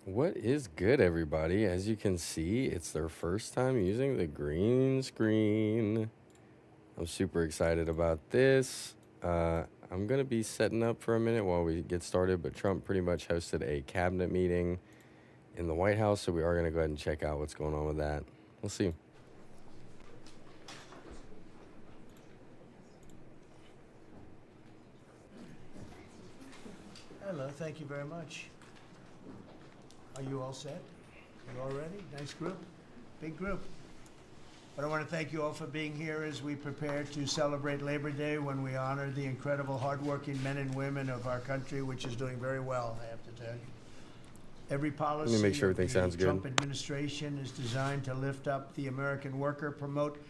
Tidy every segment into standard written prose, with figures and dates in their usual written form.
What is good, everybody? As you can see, it's their first time using the green screen. I'm super excited about this. I'm going to be setting up for a minute while we get started, but Trump pretty much hosted a cabinet meeting in the White House, so we are going to go ahead and check out what's going on with that. We'll see. Hello, thank you very much. Are you all set? You all ready? Nice group, big group. But I want to thank you all for being here as we prepare to celebrate Labor Day, when we honor the incredible hardworking men and women of our country, which is doing very well, I have to tell you. Every policy Let me make sure of everything the sounds good. Trump administration is designed to lift up the American worker, promote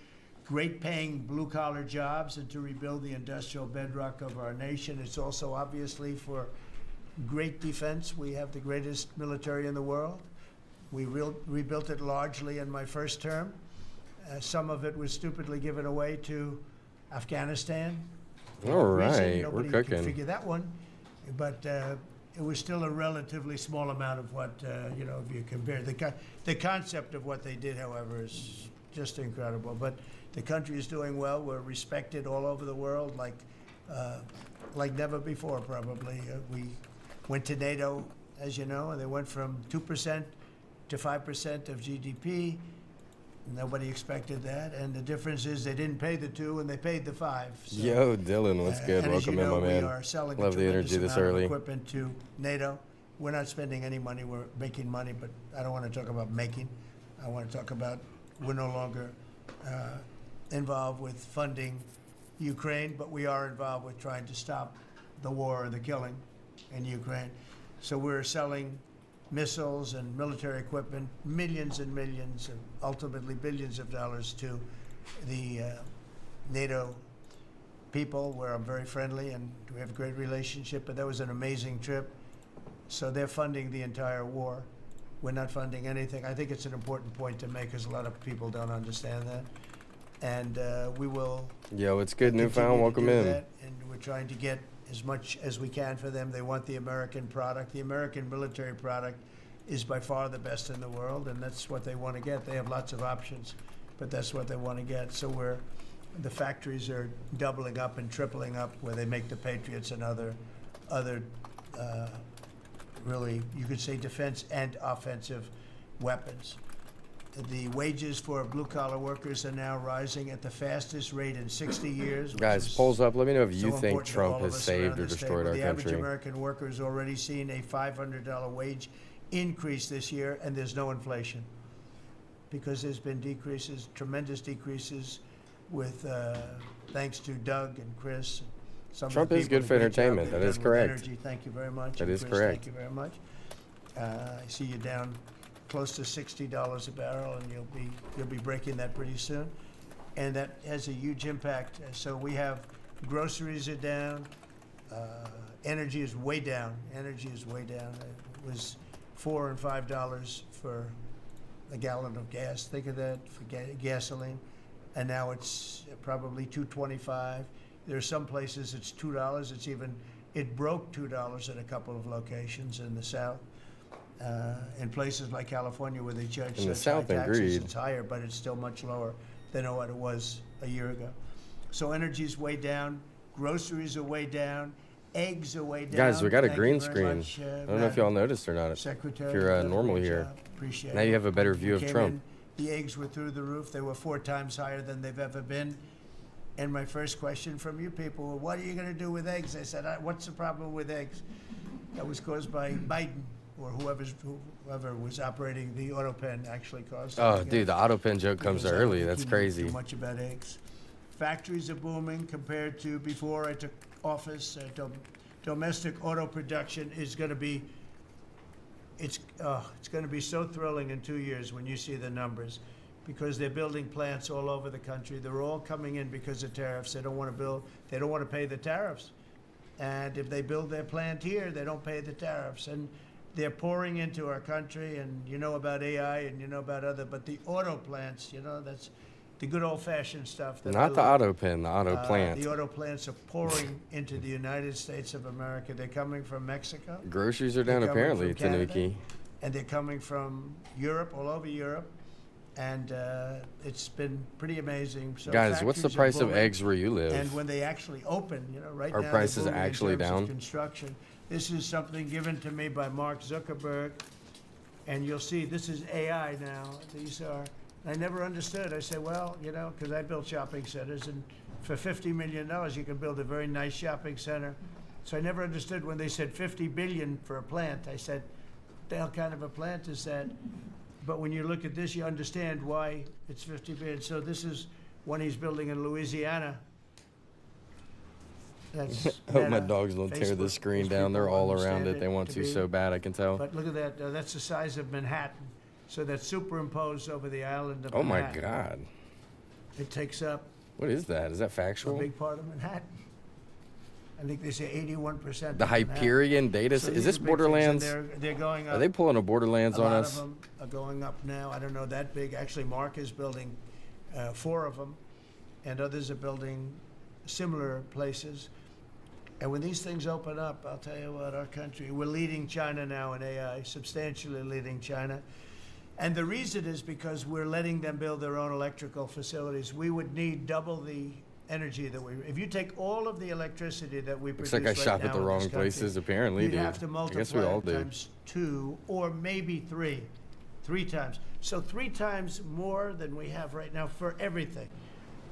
great-paying blue-collar jobs, and to rebuild the industrial bedrock of our nation. It's also obviously for great defense. We have the greatest military in the world. We rebuilt it largely in my first term. Some of it was stupidly given away to Afghanistan. All right, Nobody we're can cooking. figure that one, but it was still a relatively small amount of what, if you compare. The concept of what they did, however, is just incredible. But the country is doing well. We're respected all over the world like never before, probably. We went to NATO, as you know, and they went from 2% to 5% of GDP. Nobody expected that, and the difference is they didn't pay the 2 and they paid the 5. So, Yo, Dylan, what's good? and as you Welcome in, know, my we man. are selling Love a the tremendous energy this amount early. of equipment to NATO. We're not spending any money. We're making money, but I don't want to talk about making. I want to talk about we're no longer involved with funding Ukraine, but we are involved with trying to stop the war and the killing in Ukraine. So we're selling missiles and military equipment, millions and millions, and ultimately billions of dollars to the NATO people, where I'm very friendly and we have a great relationship. But that was an amazing trip. So they're funding the entire war. We're not funding anything. I think it's an important point to make, because a lot of people don't understand that. And we will. Yo, it's good, continue Newfound. to Welcome do in. that, and we're trying to get as much as we can for them. They want the American product. The American military product is by far the best in the world, and that's what they want to get. They have lots of options, but that's what they want to get. So the factories are doubling up and tripling up, where they make the Patriots and other really, you could say, defense and offensive weapons. The wages for blue-collar workers are now rising at the fastest rate in 60 years. Guys, polls up. Let me know if you so think important to Trump all of has us saved around or this destroyed table. our The average country. American worker has already seen a $500 wage increase this year, and there's no inflation, because there's been decreases, tremendous decreases, with thanks to Doug and Chris. Some Trump of the is people good for did a great job entertainment. they've That is done with correct. Energy. Thank you very much. That And is Chris, correct. Thank you very much. I see you down close to $60 a barrel, and you'll be breaking that pretty soon, and that has a huge impact. So we have groceries are down, energy is way down. Energy is way down. It was $4 and $5 for a gallon of gas. Think of that, for gasoline, and now it's probably $2.25. There are some places it's $2. It broke $2 at a couple of locations in the South. In places like California, where they charge In the such high South, taxes, agreed. it's higher, but it's still much lower than what it was a year ago. So energy's way down, groceries are way down, eggs are way down. Guys, we got a Thank you green very screen. much, I don't know if Madam y'all noticed or not. Secretary. If you're You've done a normal great here. job. Appreciate Now it. you have a better view We of came Trump. in, the eggs were through the roof. They were 4 times higher than they've ever been. And my first question from you people were, what are you going to do with eggs? I said, what's the problem with eggs? That was caused by Biden, or whoever was operating the auto pen actually caused it. Oh, dude, the auto pen joke comes Because I early. don't That's think he knows crazy. Too much about eggs. Factories are booming compared to before I took office. Domestic auto production is going to be, it's going to be so thrilling in 2 years when you see the numbers, because they're building plants all over the country. They're all coming in because of tariffs. They don't want to pay the tariffs. And if they build their plant here, they don't pay the tariffs. And they're pouring into our country, and you know about AI, and you know about but the auto plants, that's the good old-fashioned stuff. Not the auto pen, the auto plant. The auto plants are pouring into the United States of America. They're coming from Mexico. Groceries are down They're coming apparently, from Canada. Tanuki. and they're coming from Europe, all over Europe, and it's been pretty amazing. So Guys, what's the factories are price of booming. eggs where you live? And when they actually open, right Are now prices they're booming actually in terms down? of construction. This is something given to me by Mark Zuckerberg, and you'll see this is AI now. These are, I never understood. I said, well, because I built shopping centers, and for $50 million you can build a very nice shopping center. So I never understood when they said 50 billion for a plant. I said, what the hell kind of a plant is that? But when you look at this, you understand why it's 50 billion. So this is one he's building in Louisiana. That's I hope my Meta, dogs don't tear the Facebook. screen These down. They're people all around understand it. They want to be. so bad, I can tell. But look at that. That's the size of Manhattan. So that's superimposed over the island of Oh my Manhattan. God. It takes up What is that? Is that a factual? big part of Manhattan. I think they say 81%. The of Manhattan. Hyperion data. So Is these this are big things, and Borderlands? They're going up. Are they pulling a Borderlands A on lot us? of them are going up now. I don't know that big. Actually, Mark is building 4 of them, and others are building similar places. And when these things open up, I'll tell you what, our country, we're leading China now in AI, substantially leading China. And the reason is because we're letting them build their own electrical facilities. We would need double the energy that if you take all of the electricity that we Looks produce like I right shop now at the in wrong this country, places, apparently, you'd dude. have to I guess we multiply all it do. times 2 or maybe 3. 3 times. So 3 times more than we have right now for everything.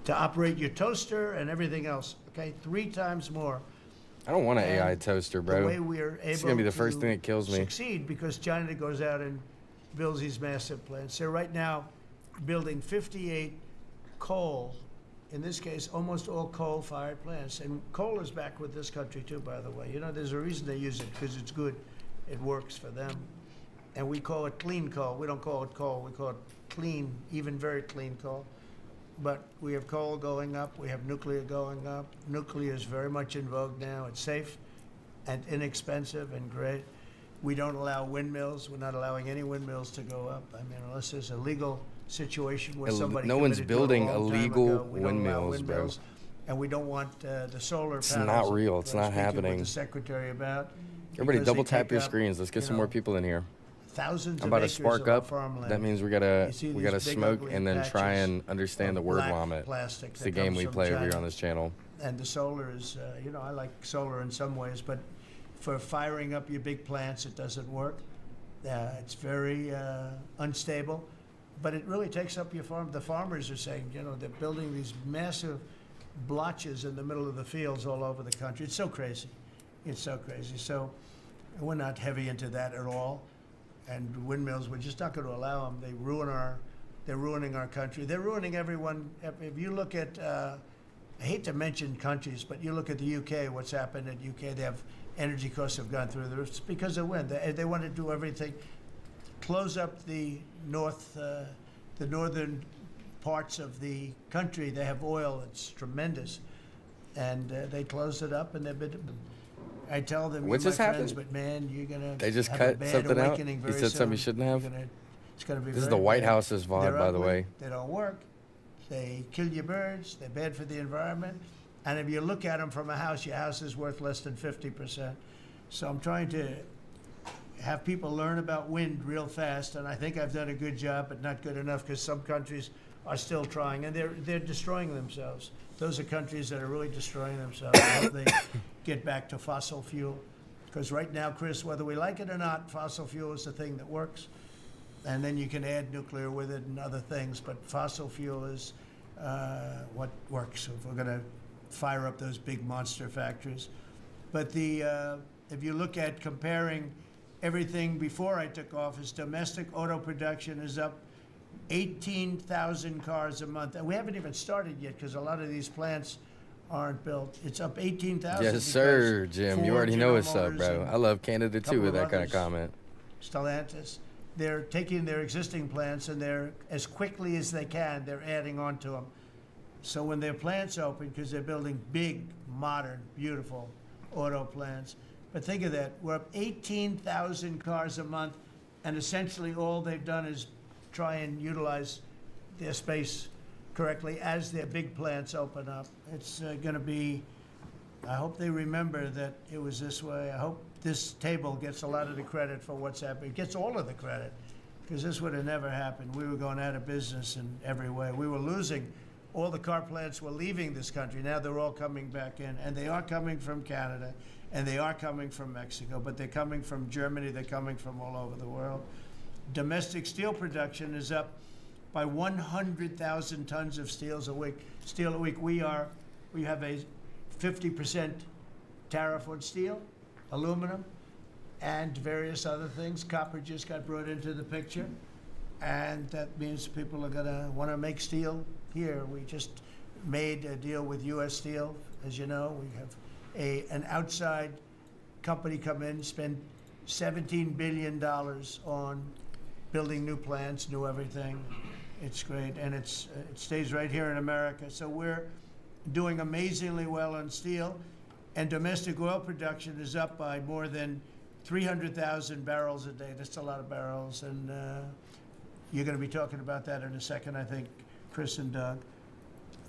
To operate your toaster and everything else, okay? 3 times more. I don't want an And AI toaster, The way bro. we're able It's gonna be the first to thing that kills me. succeed because China goes out and builds these massive plants. They're right now building 58 coal, in this case, almost all coal-fired plants. And coal is back with this country too, by the way. There's a reason they use it, because it's good. It works for them. And we call it clean coal. We don't call it coal. We call it clean, even very clean coal. But we have coal going up. We have nuclear going up. Nuclear is very much in vogue now. It's safe and inexpensive and great. We don't allow windmills. We're not allowing any windmills to go up. I mean, unless there's a legal situation where somebody No one's committed to it a building long time illegal ago. We don't allow windmills, bro. And we don't want the solar It's panels. not real. It's that I was not speaking happening. With the secretary about. Everybody because they double tap take your up, screens. Let's get some more people in here. Thousands I'm of about to acres spark of our up. farmland. That means we You gotta see we these gotta big, smoke ugly and then try patches and understand the of word black vomit. plastic It's that the game comes we from play over here China. on this channel. And the solar is, I like solar in some ways, but for firing up your big plants, it doesn't work. It's very unstable, but it really takes up your farm. The farmers are saying, they're building these massive blotches in the middle of the fields all over the country. It's so crazy. It's so crazy. So we're not heavy into that at all. And windmills, we're just not going to allow them. They're ruining our country. They're ruining everyone. If you look at, I hate to mention countries, but you look at the UK, what's happened in UK, they have energy costs have gone through the roof. It's because of wind. They want to do everything, close up the northern parts of the country. They have oil. It's tremendous. And they closed it up, and they've been, I tell them, What you're just my friends, happened? but man, you're going to They just have cut a bad something out? awakening You very said something you soon. shouldn't have? It's going to be This is very the White bad. House's VOD, They're by the ugly. way. They don't work. They kill your birds. They're bad for the environment. And if you look at them from a house, your house is worth less than 50%. So I'm trying to have people learn about wind real fast, and I think I've done a good job, but not good enough, because some countries are still trying, and they're destroying themselves. Those are countries that are really destroying themselves. I hope they get back to fossil fuel, because right now, Chris, whether we like it or not, fossil fuel is the thing that works, and then you can add nuclear with it and other things, but fossil fuel is what works if we're going to fire up those big monster factories. But if you look at comparing everything before I took office, domestic auto production is up 18,000 cars a month. And we haven't even started yet, because a lot of these plants aren't built. It's up 18,000. Yes, sir, because Jim. You Ford, already know what's General up, Motors, bro. and I love Canada too couple with of that kind of others. comment. Stellantis, they're taking their existing plants, and they're, as quickly as they can, they're adding on to them. So when their plants open, because they're building big, modern, beautiful auto plants. But think of that, we're up 18,000 cars a month, and essentially all they've done is try and utilize their space correctly as their big plants open up. It's going to be, I hope they remember that it was this way. I hope this table gets a lot of the credit for what's happening. It gets all of the credit, because this would have never happened. We were going out of business in every way. We were losing. All the car plants were leaving this country. Now they're all coming back in, and they are coming from Canada, and they are coming from Mexico, but they're coming from Germany. They're coming from all over the world. Domestic steel production is up by 100,000 tons of steel a week. We have a 50% tariff on steel, aluminum, and various other things. Copper just got brought into the picture, and that means people are gonna want to make steel here. We just made a deal with U.S. Steel, as you know. We have an outside company come in, spend $17 billion on building new plants, new everything. It's great, and it stays right here in America. So we're doing amazingly well on steel, and domestic oil production is up by more than 300,000 barrels a day. That's a lot of barrels, and you're going to be talking about that in a second, I think, Chris and Doug.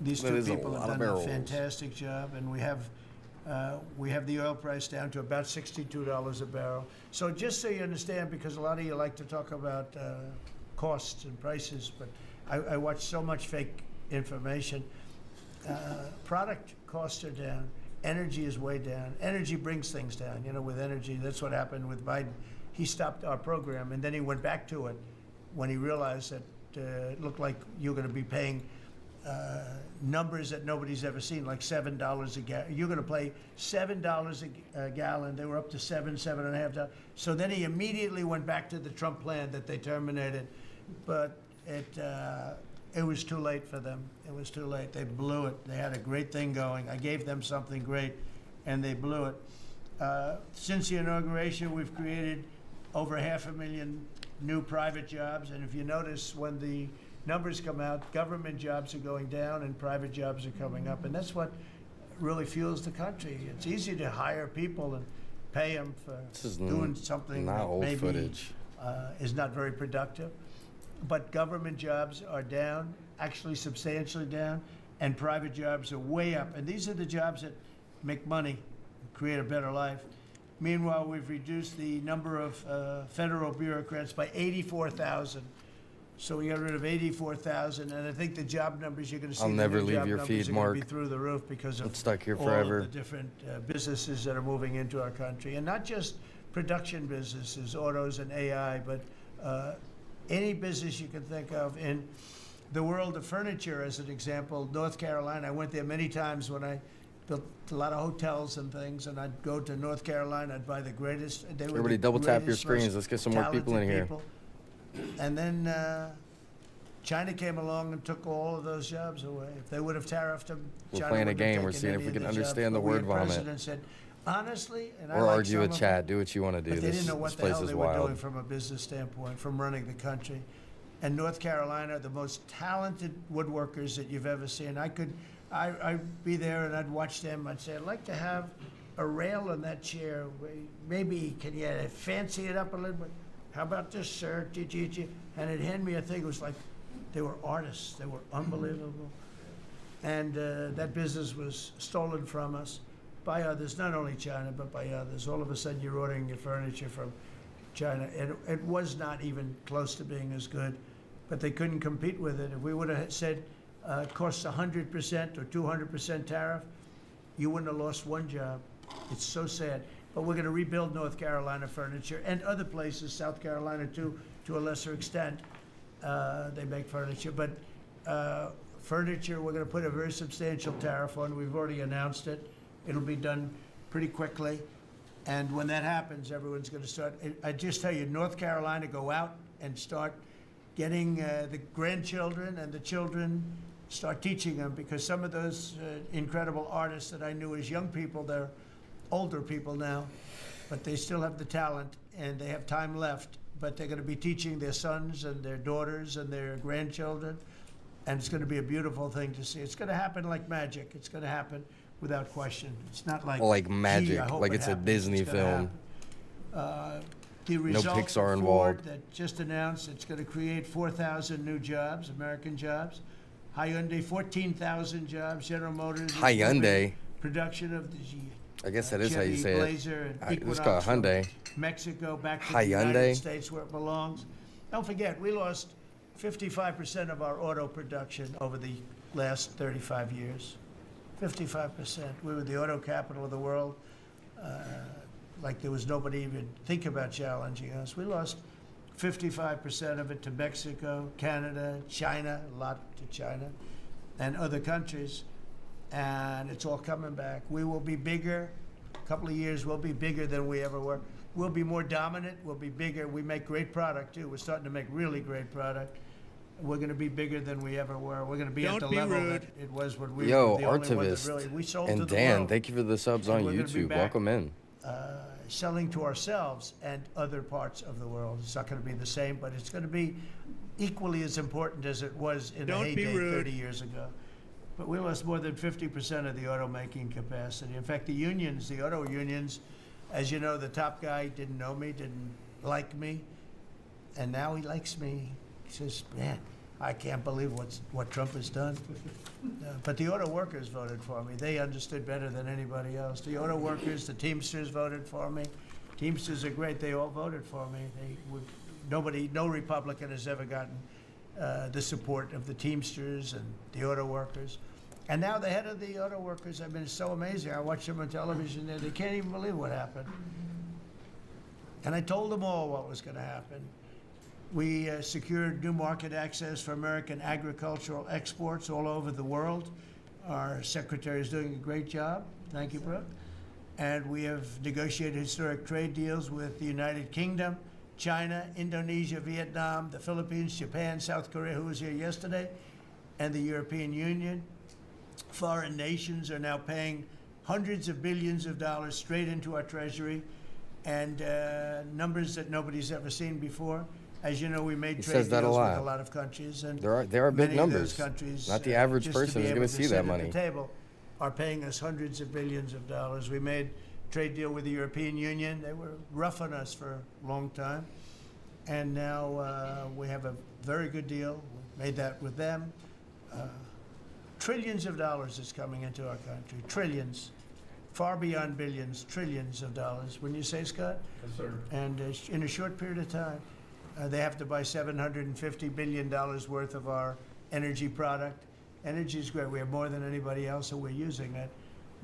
These two people have done a fantastic job, and we have the oil price down to about $62 a barrel. So just so you understand, because a lot of you like to talk about costs and prices, but I watch so much fake information. Product costs are down. Energy is way down. Energy brings things down. You know, with energy, that's what happened with Biden. He stopped our program, and then he went back to it when he realized that it looked like you're going to be paying numbers that nobody's ever seen, like $7 a gallon. You're going to pay $7 a gallon. They were up to $7.50. So then he immediately went back to the Trump plan that they terminated, but it was too late for them. It was too late. They blew it. They had a great thing going. I gave them something great, and they blew it. Since the inauguration, we've created over 500,000 new private jobs, and if you notice, when the numbers come out, government jobs are going down and private jobs are coming up, and that's what really fuels the country. It's easy to hire people and pay them for doing something that maybe is not very productive. But government jobs are down, actually substantially down, and private jobs are way up. And these are the jobs that make money, create a better life. Meanwhile, we've reduced the number of federal bureaucrats by 84,000. So we got rid of 84,000, and I think the job numbers you're going to see. I'll never leave your feed, Mark. Be through the roof because of I'm stuck here all forever. of the different businesses that are moving into our country, and not just production businesses, autos and AI, but any business you can think of in the world of furniture. As an example, North Carolina. I went there many times when I built a lot of hotels and things, and I'd go to North Carolina. I'd buy the greatest. Everybody double tap your screens. Let's get some more people in here. And then China came along and took all of those jobs away. If they would have tariffed them, we're China playing a game. We're seeing if we can understand the word vomit. The president said, honestly, and or argue with Chad. Do what you want to do. But they didn't know what the hell they were doing wild. from a business standpoint, from running the country. And North Carolina, the most talented woodworkers that you've ever seen. I'd be there and I'd watch them. I'd say, I'd like to have a rail in that chair. Maybe can you fancy it up a little bit? How about this, sir? And it'd hand me a thing. It was like they were artists. They were unbelievable. And that business was stolen from us by others, not only China, but by others. All of a sudden, you're ordering your furniture from China. It was not even close to being as good, but they couldn't compete with it. If we would have said it costs 100% or 200% tariff, you wouldn't have lost one job. It's so sad. But we're going to rebuild North Carolina furniture and other places, South Carolina too, to a lesser extent. They make furniture. But furniture, we're going to put a very substantial tariff on. We've already announced it. It'll be done pretty quickly. And when that happens, everyone's going to start. I just tell you, North Carolina, go out and start getting the grandchildren and the children, start teaching them, because some of those incredible artists that I knew as young people, they're older people now, but they still have the talent and they have time left, but they're going to be teaching their sons and their daughters and their grandchildren, and it's going to be a beautiful thing to see. It's going to happen like magic. It's going to happen without question. It's not like magic, like it's a Disney film. The result no Pixar of Ford involved. That just announced it's going to create 4,000 new jobs, American jobs. Hyundai, 14,000 jobs. General Motors. Hyundai. Production of the I guess that is how you Chevy say Blazer it. and It's called Equinox from Hyundai. Mexico back to the Hyundai. United States where it belongs. Don't forget, we lost 55% of our auto production over the last 35 years. 55%. We were the auto capital of the world. Like there was nobody even think about challenging us. We lost 55% of it to Mexico, Canada, China, a lot to China, and other countries. And it's all coming back. We will be bigger. A couple of years, we'll be bigger than we ever were. We'll be more dominant. We'll be bigger. We make great product, too. We're starting to make really great product. We're going to be bigger than we ever were. We're going to be at the level that it was when we Yo, were the only one that Artivist really, we sold to and the Dan, world. thank you for the subs And on we're gonna be YouTube. back. Welcome in. Selling to ourselves and other parts of the world. It's not going to be the same, but it's going to be equally as important as it was in the heyday 30 years ago. But we lost more than 50% of the automaking capacity. In fact, the unions, the auto unions, as you know, the top guy didn't know me, didn't like me, and now he likes me. He says, man, I can't believe what Trump has done. But the auto workers voted for me. They understood better than anybody else. The auto workers, the Teamsters voted for me. Teamsters are great. They all voted for me. No Republican has ever gotten the support of the Teamsters and the auto workers. And now the head of the auto workers, I mean, it's so amazing. I watch them on television there. They can't even believe what happened. And I told them all what was going to happen. We secured new market access for American agricultural exports all over the world. Our secretary is doing a great job. Thank you, Brooke. And we have negotiated historic trade deals with the United Kingdom, China, Indonesia, Vietnam, the Philippines, Japan, South Korea, who was here yesterday, and the European Union. Foreign nations are now paying hundreds of billions of dollars straight into our treasury, and numbers that nobody's ever seen before. As you know, we made trade deals with a lot of countries, and there are big many of numbers. those countries, Not the average just person to is be going able to see sit that at money. the table, are paying us hundreds of billions of dollars. We made trade deal with the European Union. They were rough on us for a long time, and now we have a very good deal. We made that with them. Trillions of dollars is coming into our country. Trillions. Far beyond billions, trillions of dollars. Wouldn't you say, Scott? Yes, sir. And in a short period of time, they have to buy $750 billion worth of our energy product. Energy is great. We have more than anybody else, so we're using it.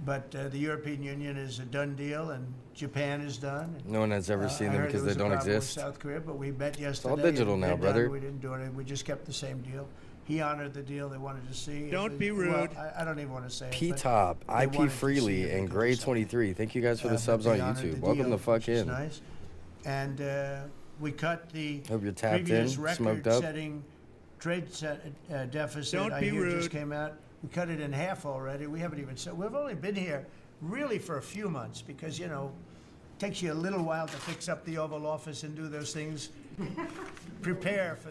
But the European Union is a done deal, and Japan is done. No one has ever seen I them heard because there they was a don't problem with exist. South Korea, but we met yesterday. all digital and now, they're brother. done. We didn't do anything. We just kept the same deal. He honored the deal they wanted to see. Don't be rude. Well, I don't even want to say it. but P-Top, they wanted IP to see Freely, it and because Grade of something. 23. Thank you guys for the But subs they on honored YouTube. the Welcome deal, the fuck which is in. Nice. And we cut the Hope you're tapped in, previous smoked up. record-setting trade deficit. Don't I be hear rude. just came out. We cut it in half already. We haven't even said. We've only been here really for a few months because it takes you a little while to fix up the Oval Office and do those things. prepare for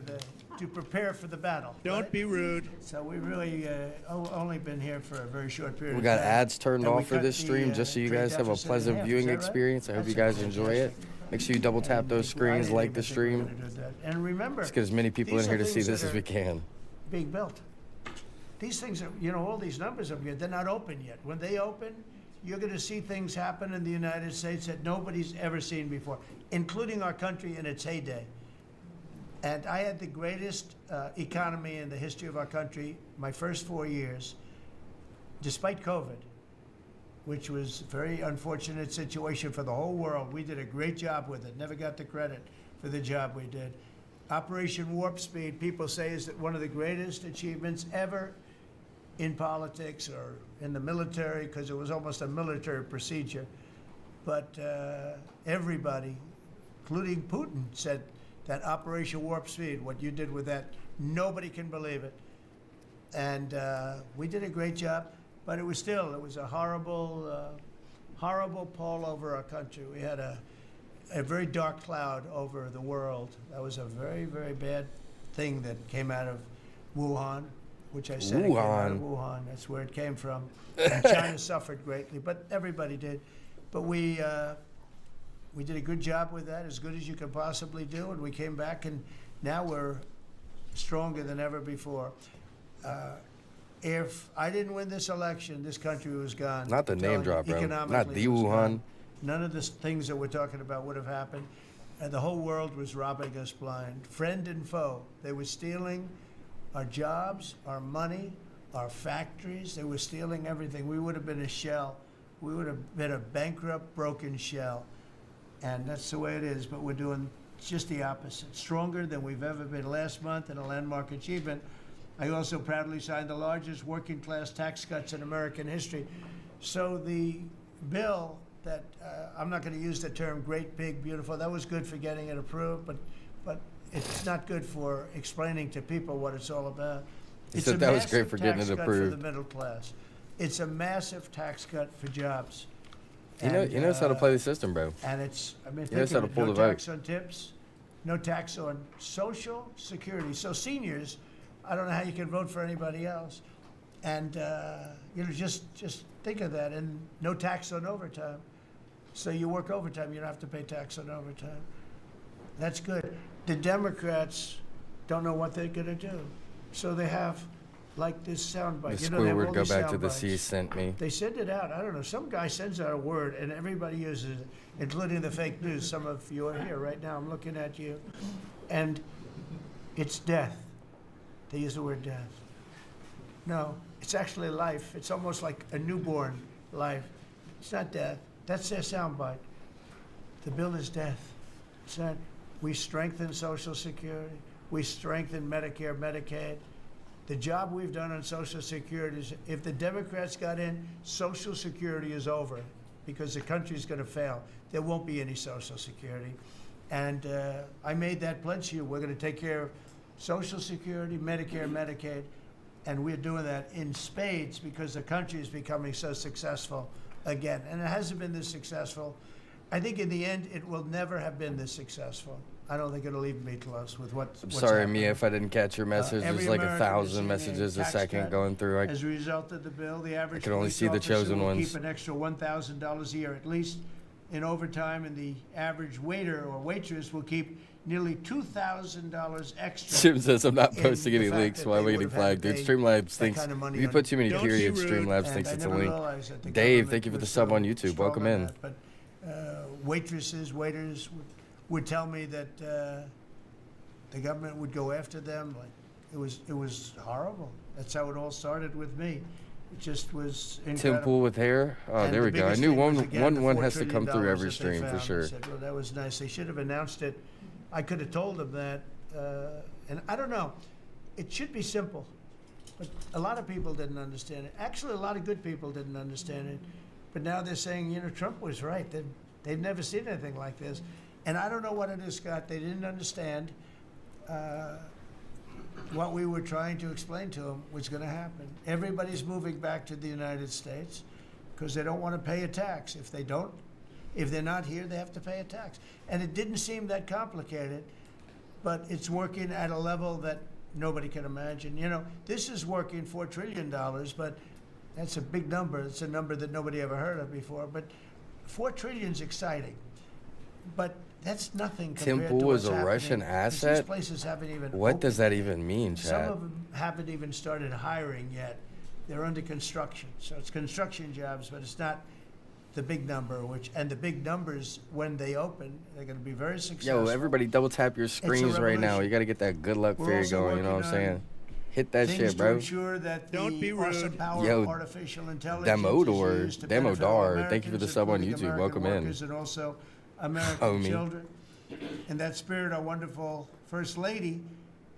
the battle. Don't right? be rude. So we really only been here for a very short period. We of got time. ads turned And we off for cut this the, stream just so you trade guys have a deficit in pleasant half. viewing Is that right? experience. I hope you That's guys enjoy it. fantastic. Make sure you double tap those I screens, didn't like even the think we were stream. gonna do that. And remember, Let's get as many people these in here are to see things this that as are we can. being built. These things are, all these numbers up here, they're not open yet. When they open, you're going to see things happen in the United States that nobody's ever seen before, including our country in its heyday. And I had the greatest economy in the history of our country my first 4 years, despite COVID, which was a very unfortunate situation for the whole world. We did a great job with it, never got the credit for the job we did. Operation Warp Speed, people say, is one of the greatest achievements ever in politics or in the military, because it was almost a military procedure. But everybody, including Putin, said that Operation Warp Speed, what you did with that, nobody can believe it. And we did a great job, but it was a horrible, horrible pall over our country. We had a very dark cloud over the world. That was a very, very bad thing that came out of Wuhan, which I said it came out of Wuhan. That's where it came from. And China suffered greatly, but everybody did. But we did a good job with that, as good as you could possibly do, and we came back, and now we're stronger than ever before. If I didn't win this election, this country was gone. Not the I'm name telling you, drop, bro. economically, Not the it was Wuhan. gone. None of the things that we're talking about would have happened. And the whole world was robbing us blind. Friend and foe. They were stealing our jobs, our money, our factories. They were stealing everything. We would have been a shell. We would have been a bankrupt, broken shell. And that's the way it is. But we're doing just the opposite. Stronger than we've ever been. Last month, in a landmark achievement, I also proudly signed the largest working class tax cuts in American history. So the bill that, I'm not going to use the term great, big, beautiful, that was good for getting it approved, but it's not good for explaining to people what it's all about. You It's said a that was great massive for getting tax it cut approved. for the middle class. It's a massive tax cut for jobs. He knows how to play the system, bro. And it's, I mean, He knows think how of to it, pull no the vote. tax on tips, no tax on social security. So seniors, I don't know how you can vote for anybody else. And, just think of that, and no tax on overtime. So you work overtime, you don't have to pay tax on overtime. That's good. The Democrats don't know what they're gonna do. So they have, like, this soundbite. The You know, they have Squidward all go these back to the sound sea bites. sent me. They send it out. I don't know. Some guy sends out a word, and everybody uses it, including the fake news. Some of you are here right now. I'm looking at you. And it's death. They use the word death. No, it's actually life. It's almost like a newborn life. It's not death. That's their soundbite. The bill is death. It's not. We strengthen Social Security. We strengthen Medicare, Medicaid. The job we've done on Social Security is, if the Democrats got in, Social Security is over because the country's going to fail. There won't be any Social Security. And I made that pledge to you. We're going to take care of Social Security, Medicare, Medicaid, and we're doing that in spades because the country is becoming so successful again. And it hasn't been this successful. I think in the end, it will never have been this successful. I don't think it'll even be close with what's Sorry, happening. Mia, if I didn't catch your message. Every There's like American is 1,000 seeing messages a tax second cut going through. As a result of the bill, the average could only police see the officer chosen will ones. keep an extra $1,000 a year at least in overtime, and the average waiter or waitress will keep nearly $2,000 extra. Jim says I'm not in posting the any fact links. that Why they am I getting would have had flagged? to Dude, pay Streamlabs that thinks kind of money if you on- put too many Don't be periods, rude. Streamlabs And thinks I it's a never link. realized that the Dave, government thank you for the was sub so on YouTube. strong Welcome on in. that. But waitresses, waiters would tell me that the government would go after them. Like it was horrible. That's how it all started with me. It just was incredible. Tim Pool with hair. Oh, And there the we go. I biggest knew thing one was, again, the one $4 has to come trillion through every that they stream for found. I sure. said, well, that was nice. They should have announced it. I could have told them that. And I don't know. It should be simple. But a lot of people didn't understand it. Actually, a lot of good people didn't understand it. But now they're saying, Trump was right. They've never seen anything like this. And I don't know what it is, Scott. They didn't understand what we were trying to explain to them was going to happen. Everybody's moving back to the United States because they don't want to pay a tax. If they're not here, they have to pay a tax. And it didn't seem that complicated, but it's working at a level that nobody can imagine. This is working $4 trillion, but that's a big number. It's a number that nobody ever heard of before. But $4 trillion is exciting. But that's nothing compared Tim to Pool what's is a happening, Russian 'cause asset? These places haven't even What opened. does that even mean, Some Chad? of them haven't even started hiring yet. They're under construction. So it's construction jobs, but it's not the big number, and the big numbers, when they open, they're going to be very successful. Yo, everybody double tap your screens right now. revolution. You got to get that good luck We're fairy also going, you know what I'm working on saying? Hit that Things shit, to bro. ensure that Don't be the awesome rude. power Yo, of artificial intelligence Demodar, is used to benefit all Demodar, thank you for the Americans, sub on including YouTube. American Welcome in. workers and also American Homie. children. In that spirit, our wonderful First Lady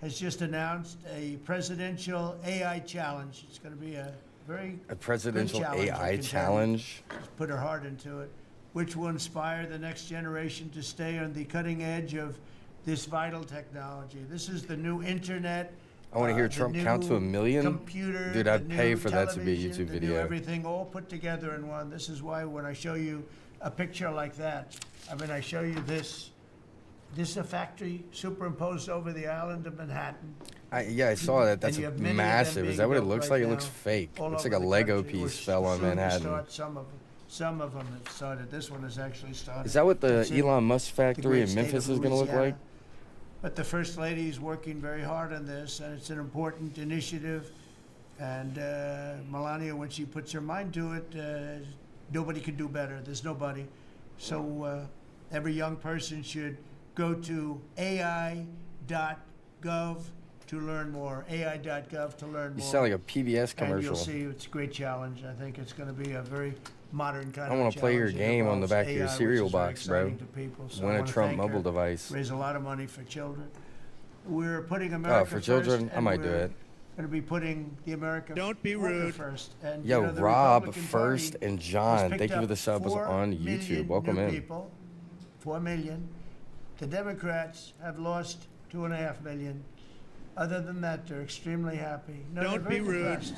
has just announced a presidential AI challenge. It's going to be a very A presidential good challenge, I AI can tell you. challenge? She's put her heart into it, which will inspire the next generation to stay on the cutting edge of this vital technology. This is the new internet. I want to hear the Trump new count to 1 million. Computer, Dude, the I'd pay new for that to be a television, YouTube the new video. everything all put together in one. This is why when I show you a picture like that, I show you this. This is a factory superimposed over the island of Manhattan. Yeah, I saw that. That's And you have many of them massive. being Is that what it built looks right like? It looks now fake. all Looks like over a the Lego country. piece We're fell on soon to Manhattan. start some of them have started. This one has actually started. Is that what the It's in Elon Musk the factory great in state Memphis of is going to look Louisiana. like? But the First Lady is working very hard on this, and it's an important initiative And Melania, when she puts her mind to it, nobody can do better. There's nobody. So every young person should go to ai.gov to learn more. ai.gov to learn You more. sound like a PBS And you'll commercial. see it's a great challenge. I think it's going to be a very modern kind I of wanna challenge. play your It game on the involves back of your AI, which cereal is very box, bro. exciting to people. So I Win a wanna Trump thank mobile her. device. Raise a lot of money for children. We're putting America For children, first, I and might do we're it. going to be putting the America Don't be worker rude. first. And Yo, you know, the Rob, Republican First, Party and has John, picked thank you for up the subs 4 on million YouTube. Welcome new in. people, 4 million. The Democrats have lost 2.5 million. Other than that, they're extremely happy. No, Don't they're very be rude. depressed.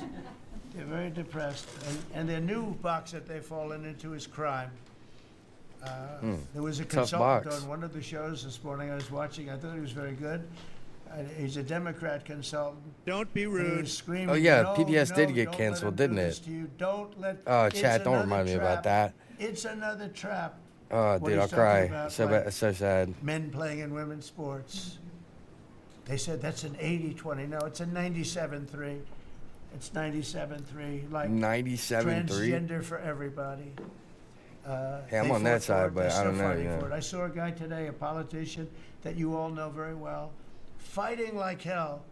They're very depressed. And their new box that they've fallen into is crime. There was a Tough consultant box. on one of the shows this morning I was watching. I thought he was very good. He's a Democrat consultant. Don't be And he rude. was screaming, Oh, yeah, "No, PBS did no, get don't let canceled, him do didn't this it? to you. Don't let. Oh, it's chat, don't another remind me about trap. that. It's another trap." Oh, What dude, he's I'll talking cry. about, So, like- so sad. Men playing in women's sports. They said that's an 80-20. No, it's a 97-3. It's 97-3. Like 97.3. transgender for everybody. Hey, I'm They on that fought for side, it. but They're I still don't know, fighting you know. for it. I saw a guy today, a politician that you all know very well, fighting like hell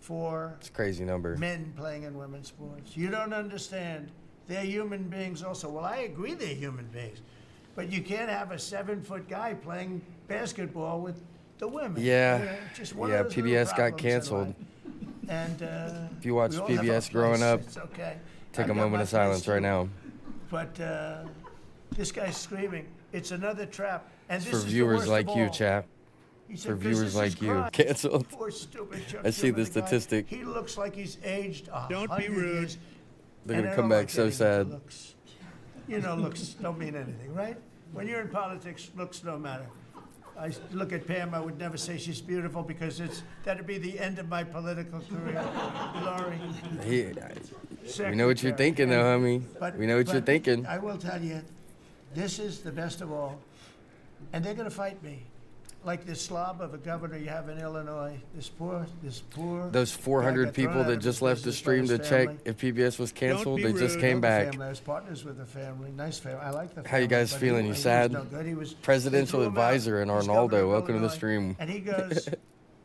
for It's a crazy number. men playing in women's sports. You don't understand. They're human beings also. Well, I agree they're human beings. But you can't have a 7-foot guy playing basketball with the women. Yeah. You know, just one Yeah, of those little PBS got problems in canceled. life. And If you watched we all have our PBS growing place. up, It's okay. take I've a got moment my of silence place right too. now. But this guy's screaming, "It's another trap." And It's this for is the viewers worst like of you, all. chat. He said, For 'Cause viewers this is like you. crime." Canceled. Poor stupid Chuck I see Schumer, the the guy. statistic. He looks like he's aged Don't be 100 rude. years. They're And gonna I come don't back like so getting into sad. Looks. You know, looks don't mean anything, right? When you're in politics, looks don't matter. I look at Pam, I would never say she's beautiful because that'd be the end of my political career. Laurie, We know what you're secretary. thinking, though, homie. But- We know what you're but thinking. I will tell you, this is the best of all. And they're going to fight me. Like this slob of a governor you have in Illinois, this poor. Those guy 400 got thrown people out that of just his left the business by stream his to check family. if PBS was canceled, be they just rude. came The back. family. I was partners with the family. Nice family. I like the family. How you guys but feeling? he You was sad? no good. He was Presidential they threw him out. advisor in He's Arnaldo. governor of Welcome to the Illinois. stream. And he goes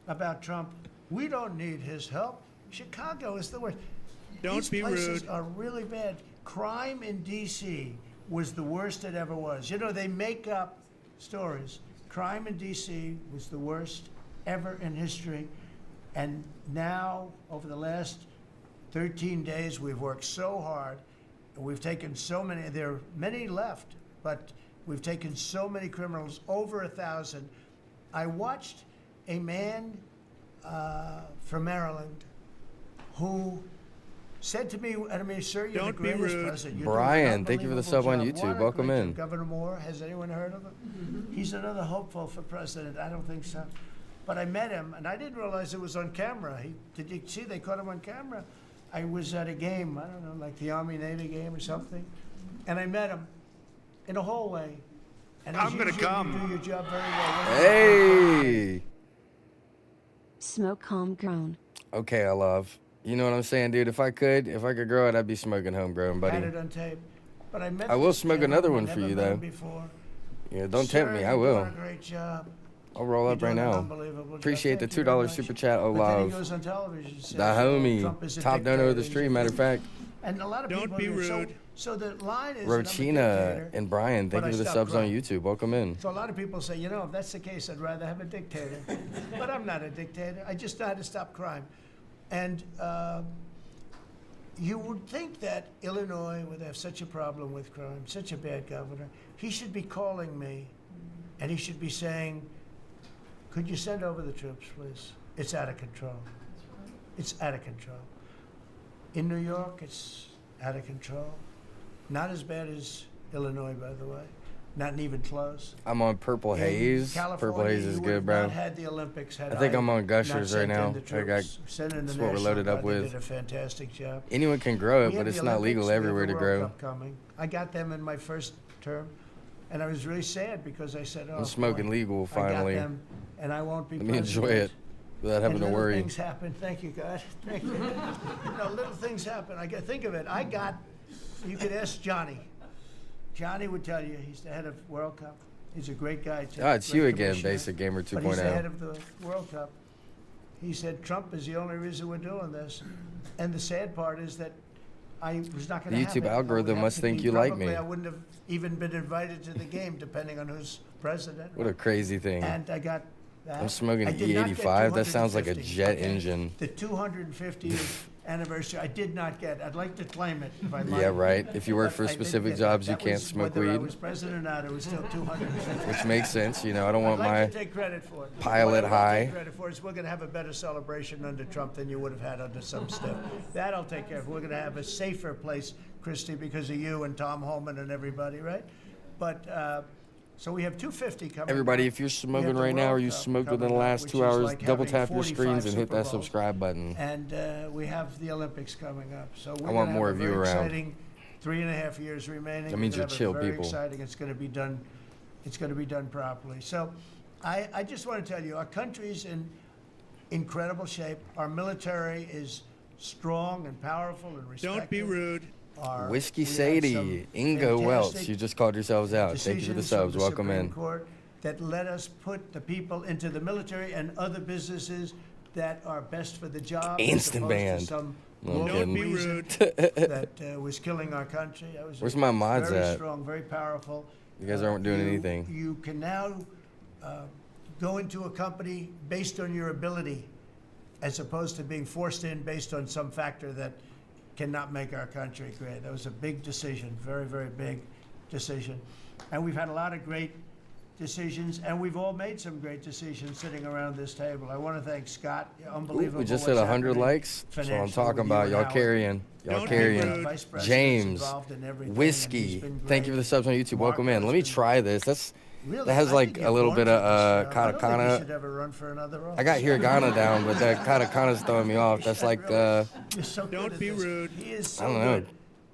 about Trump, "We don't need his help. Chicago is the worst." Don't These be places rude. are really bad. Crime in D.C. was the worst it ever was. You know, they make up stories. Crime in D.C. was the worst ever in history. And now, over the last 13 days, we've worked so hard. And we've taken so many, there are many left, but we've taken so many criminals, over 1,000. I watched a man from Maryland who said to me, I mean, sir, you're Don't the be greatest rude. president. You're doing Brian, an thank you for the unbelievable sub on job. YouTube. What a Welcome great in. job. Governor Moore, has anyone heard of him? He's another hopeful for president. I don't think so. But I met him, and I didn't realize it was on camera. Did you see they caught him on camera? I was at a game, I don't know, like the Army-Navy game or something, and I met him in a hallway. And as I'm gonna usual, come. You do your job very well. Hey. Smoke homegrown. Okay, I love. You know what I'm saying, dude? If I could grow it, I'd be smoking homegrown, Had buddy. it on tape. But I met I will this smoke gentleman, another one I for never you, met though. him Before. Yeah, don't tempt me. Sir, I you're will. doing a great job. I'll roll up You're right doing an now. unbelievable job. Appreciate the Thank you very $2 much. super chat. Oh, But then he love. goes on television and says, The homie. Trump is a Top donor of the dictator. stream, matter of fact. And a lot of Don't people be do. rude. So the line is that I'm a Rochina dictator, and Brian, thank but you I for the stopped subs on crying. YouTube. Welcome in. So a lot of people say, you know, if that's the case, I'd rather have a dictator. But I'm not a dictator. I just know how to stop crime. And you would think that Illinois would have such a problem with crime, such a bad governor. He should be calling me, and he should be saying, could you send over the troops, please? It's out of control. It's out of control. In New York, it's out of control. Not as bad as Illinois, by the way. Not even close. I'm on Purple In Haze. California, Purple Haze is you would good, have bro. not had the Olympics had I think I'm on not Gushers right sent in now. the I got, troops. Sent in the that's what we're National loaded up Guard. with. They did a fantastic job. anyone can grow it, We but have it's the not Olympics, legal we have everywhere the to World grow. Cup coming. I got them in my first term, and I was really sad because I said, "Oh, I'm smoking boy, legal I got finally. them, and I won't be Let me enjoy president." without having to little worry. things happen. Thank you, God. Thank you. Little things happen. Think of it. You could ask Johnny. Johnny would tell you he's the head of World Cup. He's a great guy, too. Oh, it's Great you again, commissioner. Basic Gamer 2.0. But he's the head of the World Cup. He said Trump is the only reason we're doing this. And the sad part is that I was not going to The have YouTube it. I would algorithm have must to think be- you like probably me. I wouldn't have even been invited to the game, depending on who's president. What a crazy thing. And I got that. I'm smoking I did not get E85. That sounds like a 250, jet okay? engine. The 250th anniversary, I did not get. I'd like to claim it if I might. Yeah, right. If you work But for I didn't specific get jobs, that. you That can't was smoke whether I weed, was president or not, it was still 250. which makes sense. I don't want I'd like my to take credit for it. pilot What I will high. take credit for is we're going to have a better celebration under Trump than you would have had under some stuff. That I'll take care of. We're going to have a safer place, Christy, because of you and Tom Holman and everybody, right? But so we have 250 coming. Everybody, up. if you're We smoking have the right now or World you Cup smoked within the coming up, last which 2 is hours, like double having tap your 45 screens and hit Super that Bowls. subscribe button. And we have the Olympics coming up. So we're want gonna more have of a you very around. exciting 3.5 years remaining. That means We're you're gonna have chill a very people. Exciting. It's going to be done. It's going to be done properly. So I just want to tell you, our country's in incredible shape. Our military is strong and powerful and respected. Don't be rude. Whiskey We had Sadie, some Ingo Welch, fantastic you just called yourselves out. Thank you for the decisions from subs. the Welcome Supreme in. Court that let us put the people into the military and other businesses that are best for the job. as Instant opposed to banned. some No, I'm local kidding. Don't be reason rude. that was killing our country. That was Where's my mods very at? strong, very powerful. You guys aren't doing You- anything. You can now go into a company based on your ability, as opposed to being forced in based on some factor that cannot make our country great. That was a big decision, very, very big decision. And we've had a lot of great decisions, and we've all made some great decisions sitting around this table. I want to thank Scott. Ooh, Unbelievable. we just what's hit 100 happening likes. That's what I'm financially talking with you about. and Y'all Howard. carrying. Y'all Don't be carrying. rude. Vice President's James, involved in everything, and he's Whiskey. been Thank you for great. the subs on YouTube. Welcome in. Let me Marco's been try this. That Really, has I like think a you're little born bit of for this job. I don't think you katakana. should ever run for another office. I got hiragana down, but that katakana's throwing me off. That's like You're so good Don't at be this. rude. He is so I don't know. good.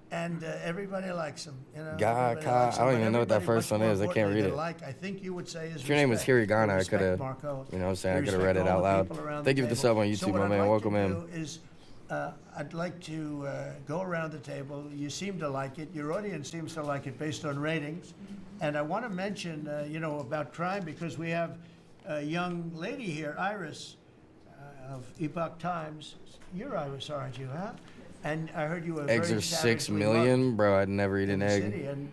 And everybody likes him. Ga- everybody ka- likes him. I don't But even know what that everybody first much one more is. I can't importantly read than it. Like, I think you would say is If your name was respect. hiragana, I Respect coulda- Marco. you know what I'm saying? I We coulda respect read it all out the loud. people around Thank the you for the table. sub on So YouTube, what my I'd man. like Welcome to in. do is, I'd like to go around the table. You seem to like it. Your audience seems to like it based on ratings. And I want to mention, about crime, because we have a young lady here, Iris, of Epoch Times. You're Iris, aren't you, huh? And I heard you were Eggs very are 6 savagely million, bro. I'd never eat loved an in the egg. city, and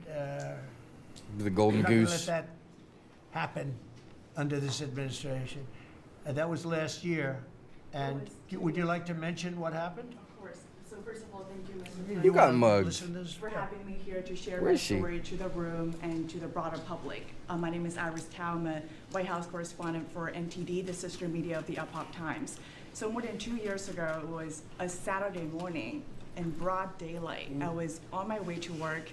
The golden you're not going to let goose. that happen under this administration. That was last year. And would you like to mention what happened? Of course. So first of all, thank you, Mr. You got wanna mugged. listen to this? for Yeah. having me here to share Where my is she? story to the room and to the broader public. My name is Iris Tao. I'm a White House correspondent for NTD, the sister media of the Epoch Times. So more than 2 years ago, it was a Saturday morning in broad daylight. I was on my way to work,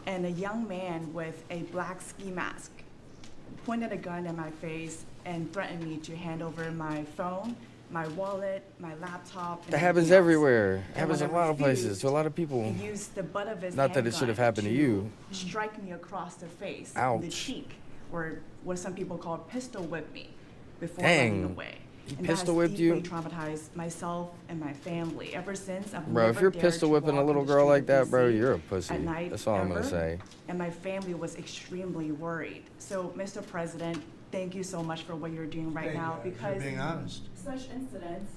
and a young man with a black ski mask pointed a gun at my face and threatened me to hand over my phone, my wallet, my laptop. and That happens everything else. everywhere. And Happens in when a I lot of places refused, to a lot of people. He used the butt of his Not that it should have handgun happened to you. Strike me across the face, the Ouch. cheek, or what some people call pistol whip me before Dang. running away. He And pistol that whipped has you? deeply traumatized myself and my family. Ever since, I've Bro, if never you're dared pistol to whipping a walk little in the girl street like of that, bro, DC you're a pussy. at night, That's all I'm gonna ever. say. And my family was extremely worried. So, Mr. President, thank you so much for what you're doing right now, because You're being honest. such incidents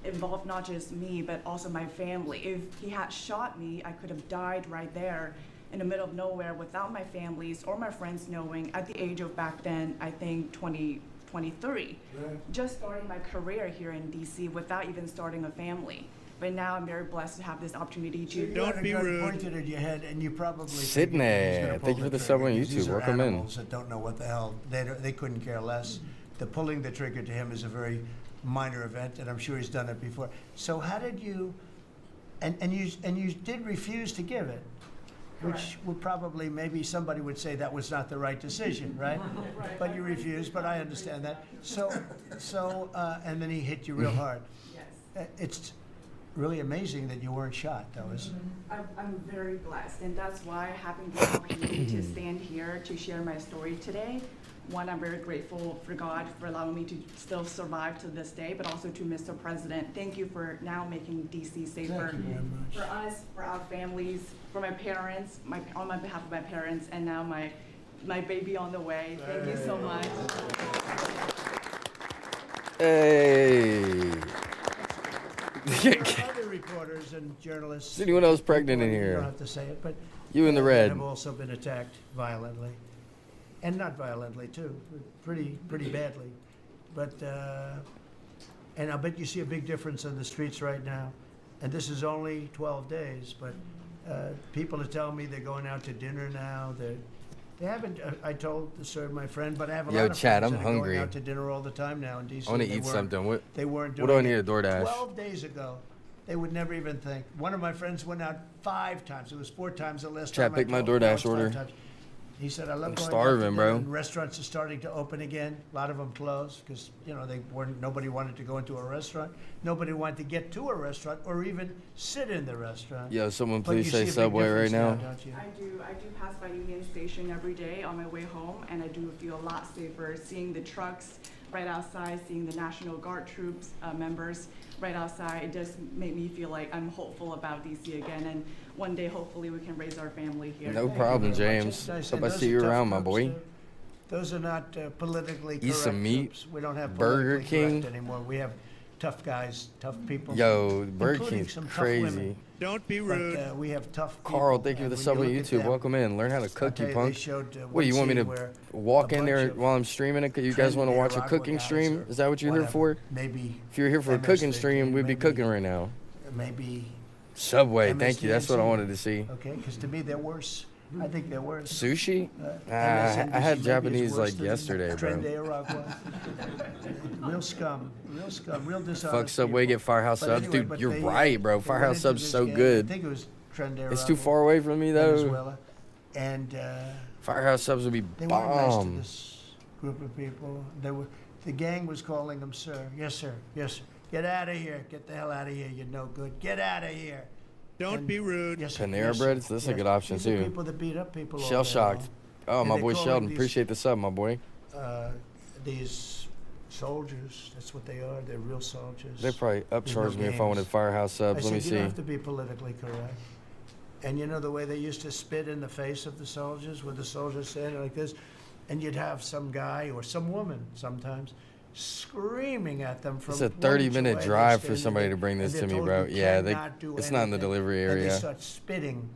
involved not just me, but also my family. If he had shot me, I could have died right there in the middle of nowhere without my families or my friends knowing at the age of back then, I think 23. Just starting my career here in DC without even starting a family. But now I'm very blessed to have this opportunity to You Don't had a be gun rude. pointed at your head, and you probably Sydney, figured he's gonna thank pull you for the trigger, sub on because YouTube. these are Welcome in. animals that don't know what the hell they couldn't care less. The pulling the trigger to him is a very minor event, and I'm sure he's done it before. So how did you? And you did refuse to give it, which Correct. would probably, maybe somebody would say that was not the right decision, right? But you refused. But I understand that. And then he hit you real hard. yes. It's really amazing that you weren't shot, though. I'm very blessed, and that's why having the opportunity to stand here to share my story today One, I'm very grateful for God for allowing me to still survive to this day, but also to Mr. President. Thank you for now making DC safer Thank you very much. for us, for our families, for my parents, on my behalf of my parents, and now my baby on the way. Thank you so much. Hey. There are other reporters and journalists. Is anyone else pregnant in You don't here? have to say it, but You in the that red. have also been attacked violently, and not violently too, pretty badly. But and I bet you see a big difference in the streets right now. And this is only 12 days, but people are telling me they're going out to dinner now. They haven't. I told my friend, but I have a Yo, lot of Chad, friends I'm that are hungry. going out to dinner all the time now in DC. I want to They eat weren't- something. They weren't doing What do I it need a DoorDash? 12 days ago. They would never even think. One of my friends went out 5 times. It was 4 times the last Chad, time. pick I my told him. Now DoorDash it's 5 order. times. He said, "I love I'm going starving, out to dinner," bro. And restaurants are starting to open again. A lot of them closed because nobody wanted to go into a restaurant. Nobody wanted to get to a restaurant or even sit in the restaurant. Yo, someone But please you say see a big Subway right difference now. don't you? I do pass by Union Station every day on my way home, and I do feel a lot safer seeing the trucks right outside, seeing the National Guard troops members right outside. It does make me feel like I'm hopeful about DC again, and one day hopefully we can raise our family here. No Thank you problem, very much. James. It's nice. Hope And I those see are you tough around, my troops, boy. too. Those are not politically Eat some correct meat. troops. We don't have Burger politically correct King. anymore. We have tough guys, tough people. Yo, Burger including King's some tough crazy. women. Don't be But rude. we have tough people. Carl, thank you for and the when sub on look at YouTube. them, Welcome in. Learn how to I'll cook, tell you they punk. showed, What, one you want me scene to where walk a in there bunch of while I'm streaming it? You guys trendy want to watch a Nicaragua cooking guys stream? or Is that what you're here whatever, for? Maybe If you're here for a cooking stream, we'd be cooking right now. Maybe, Subway, thank you. That's what I MSDNC. wanted to see. okay, because to me they're worse. I think they're worse. Sushi? I MSNBC had maybe is Japanese worse like than yesterday, bro. Nicaragua. Real scum, real dishonest. Fuck Subway, people. get Firehouse But subs. anyway, Dude, but you're they, right, bro. they Firehouse went into subs this so game. I good. think it was It's too far away from me, though. Venezuela, and Firehouse subs would be they weren't nice to bomb. this group of people. The gang was calling them sir. Yes, sir. Yes, sir. Get out of here. Get the hell out of here. You're no good. Get out of here. Don't And- be rude. Yes, sir. Panera Yes, sir. bread? That's a Yes. good option, These are too. people that beat up people all Shell day shocked. long. Oh, And my they boy call Sheldon. these- Appreciate the sub, my boy. These soldiers, that's what they are. They're real soldiers. They probably upcharged me if I wanted games. Firehouse I subs. Let me said, you don't see. have to be politically correct. And you know the way they used to spit in the face of the soldiers, with the soldiers standing like this, and you'd have some guy or some woman sometimes screaming at them from It's a 1 inch 30-minute away. drive They're for standing somebody there, to bring this and to they're me, told bro. you Yeah, cannot do it's not in the anything. delivery And they area. start spitting,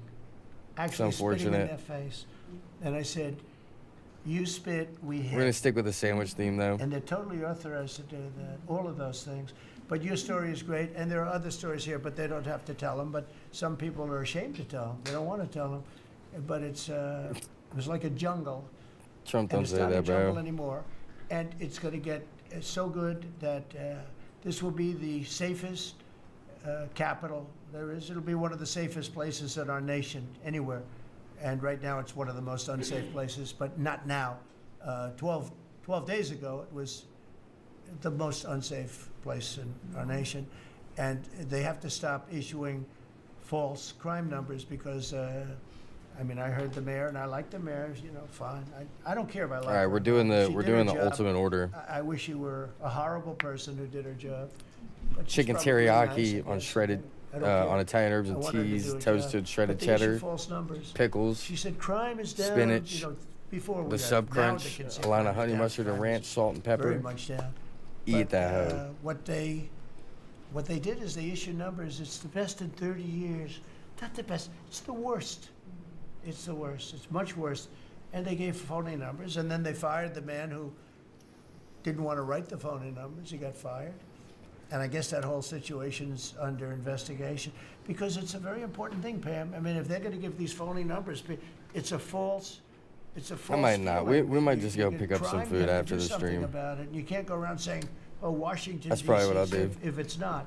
actually spitting in unfortunate. their face. And I said, you spit, we hit. We're gonna stick with the sandwich theme, though. And they're totally authorized to do that, all of those things. But your story is great, and there are other stories here, but they don't have to tell them. But some people are ashamed to tell them. They don't want to tell them. But it was like a jungle, Trump and don't it's say not a that, jungle bro. anymore. And it's going to get so good that this will be the safest capital there is. It'll be one of the safest places in our nation, anywhere. And right now, it's one of the most unsafe places, but not now. 12 days ago, it was the most unsafe place in our nation. And they have to stop issuing false crime numbers because, I mean, I heard the mayor, and I like the mayor, you know, fine. I don't care if I like All right, her we're or doing not. the She we're did her doing the job. ultimate order. I wish she were a horrible person who did her job. But she's Chicken probably nice, I teriyaki on guess. shredded, I don't care. on Italian herbs I and want her to cheese, do her toasted job. shredded But they issue cheddar, false numbers. pickles, She said crime is down. spinach, You know, before we the got- sub now crunch, they can say a line crime of is honey down. mustard and Crime ranch, is salt and very pepper. much down. Eat But, that hoe. What they did is they issued numbers. It's the best in 30 years. Not the best. It's the worst. It's the worst. It's much worse. And they gave phony numbers, and then they fired the man who didn't want to write the phony numbers. He got fired. And I guess that whole situation's under investigation because it's a very important thing, Pam. I mean, if they're going to give these phony numbers, it's a false. I might not. We might just go pick up some food after the something stream. about it. You can't go around saying, "Oh, Washington." That's probably DC what I'll safe," do. if it's not.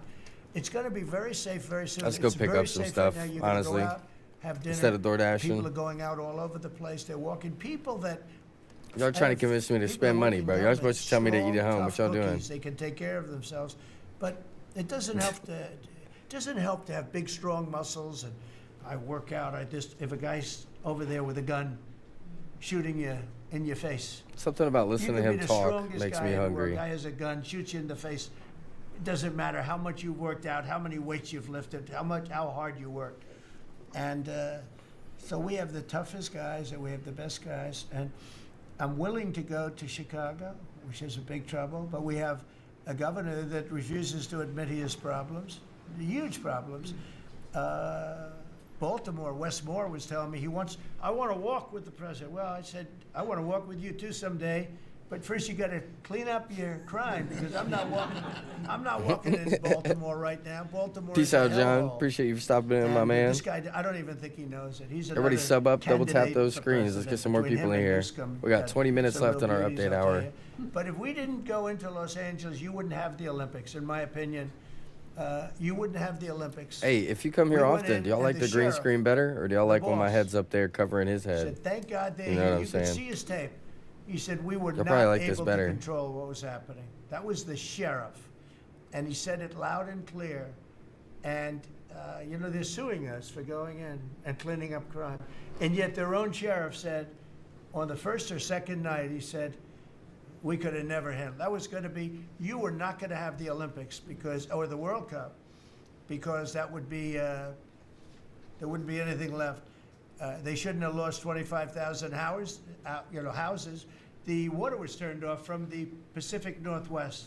It's going to be very safe very soon. Let's go It's pick very up some safe stuff, right now. You're gonna honestly, go out, have dinner. instead of DoorDashing. People are going out all over the place. They're walking. People that. Y'all trying to have- convince me to people spend are money, walking bro. down Y'all the supposed to tell me to eat at strong, home. What tough y'all doing? cookies. They can take care of themselves, but it doesn't help to. It doesn't help to have big, strong muscles. And I work out. If a guy's over there with a gun, shooting you in your face. Something about You listening could to be him the talk strongest makes guy me in the world. hungry. Guy has a gun, shoots you in the face. It doesn't matter how much you've worked out, how many weights you've lifted, how hard you worked. And so we have the toughest guys and we have the best guys. And I'm willing to go to Chicago, which is a big trouble, but we have a governor that refuses to admit he has problems, huge problems. Baltimore, Wes Moore was telling me I want to walk with the president. Well, I said, I want to walk with you too someday, but first you got to clean up your crime because I'm not walking in Baltimore right now. Baltimore. Peace is a out, John. hellhole. Appreciate you for stopping in, my And man. This guy, I don't even think he knows it. He's Everybody another sub up, double tap candidate those for screens. Let's get president. some more Between people him in and here. Newsom, We got 20 minutes some left real in our beauties, update I'll tell hour. you. But if we didn't go into Los Angeles, you wouldn't have the Olympics, in my opinion. You wouldn't have the Olympics. Hey, if you come here We went often, in do y'all and like the the green sheriff, screen better, or do y'all like when my boss, head's up there covering his He head? said, thank God they're You know here. what I'm You could saying? see his tape. He said, we were You'll not probably like this able better. to control what was happening. That was the sheriff. And he said it loud and clear. And, they're suing us for going in and cleaning up crime. And yet their own sheriff said, on the first or second night, he said, we could have never handled. That was going to be, you were not going to have the Olympics or the World Cup, because that would be, there wouldn't be anything left. They shouldn't have lost 25,000 houses. The water was turned off from the Pacific Northwest.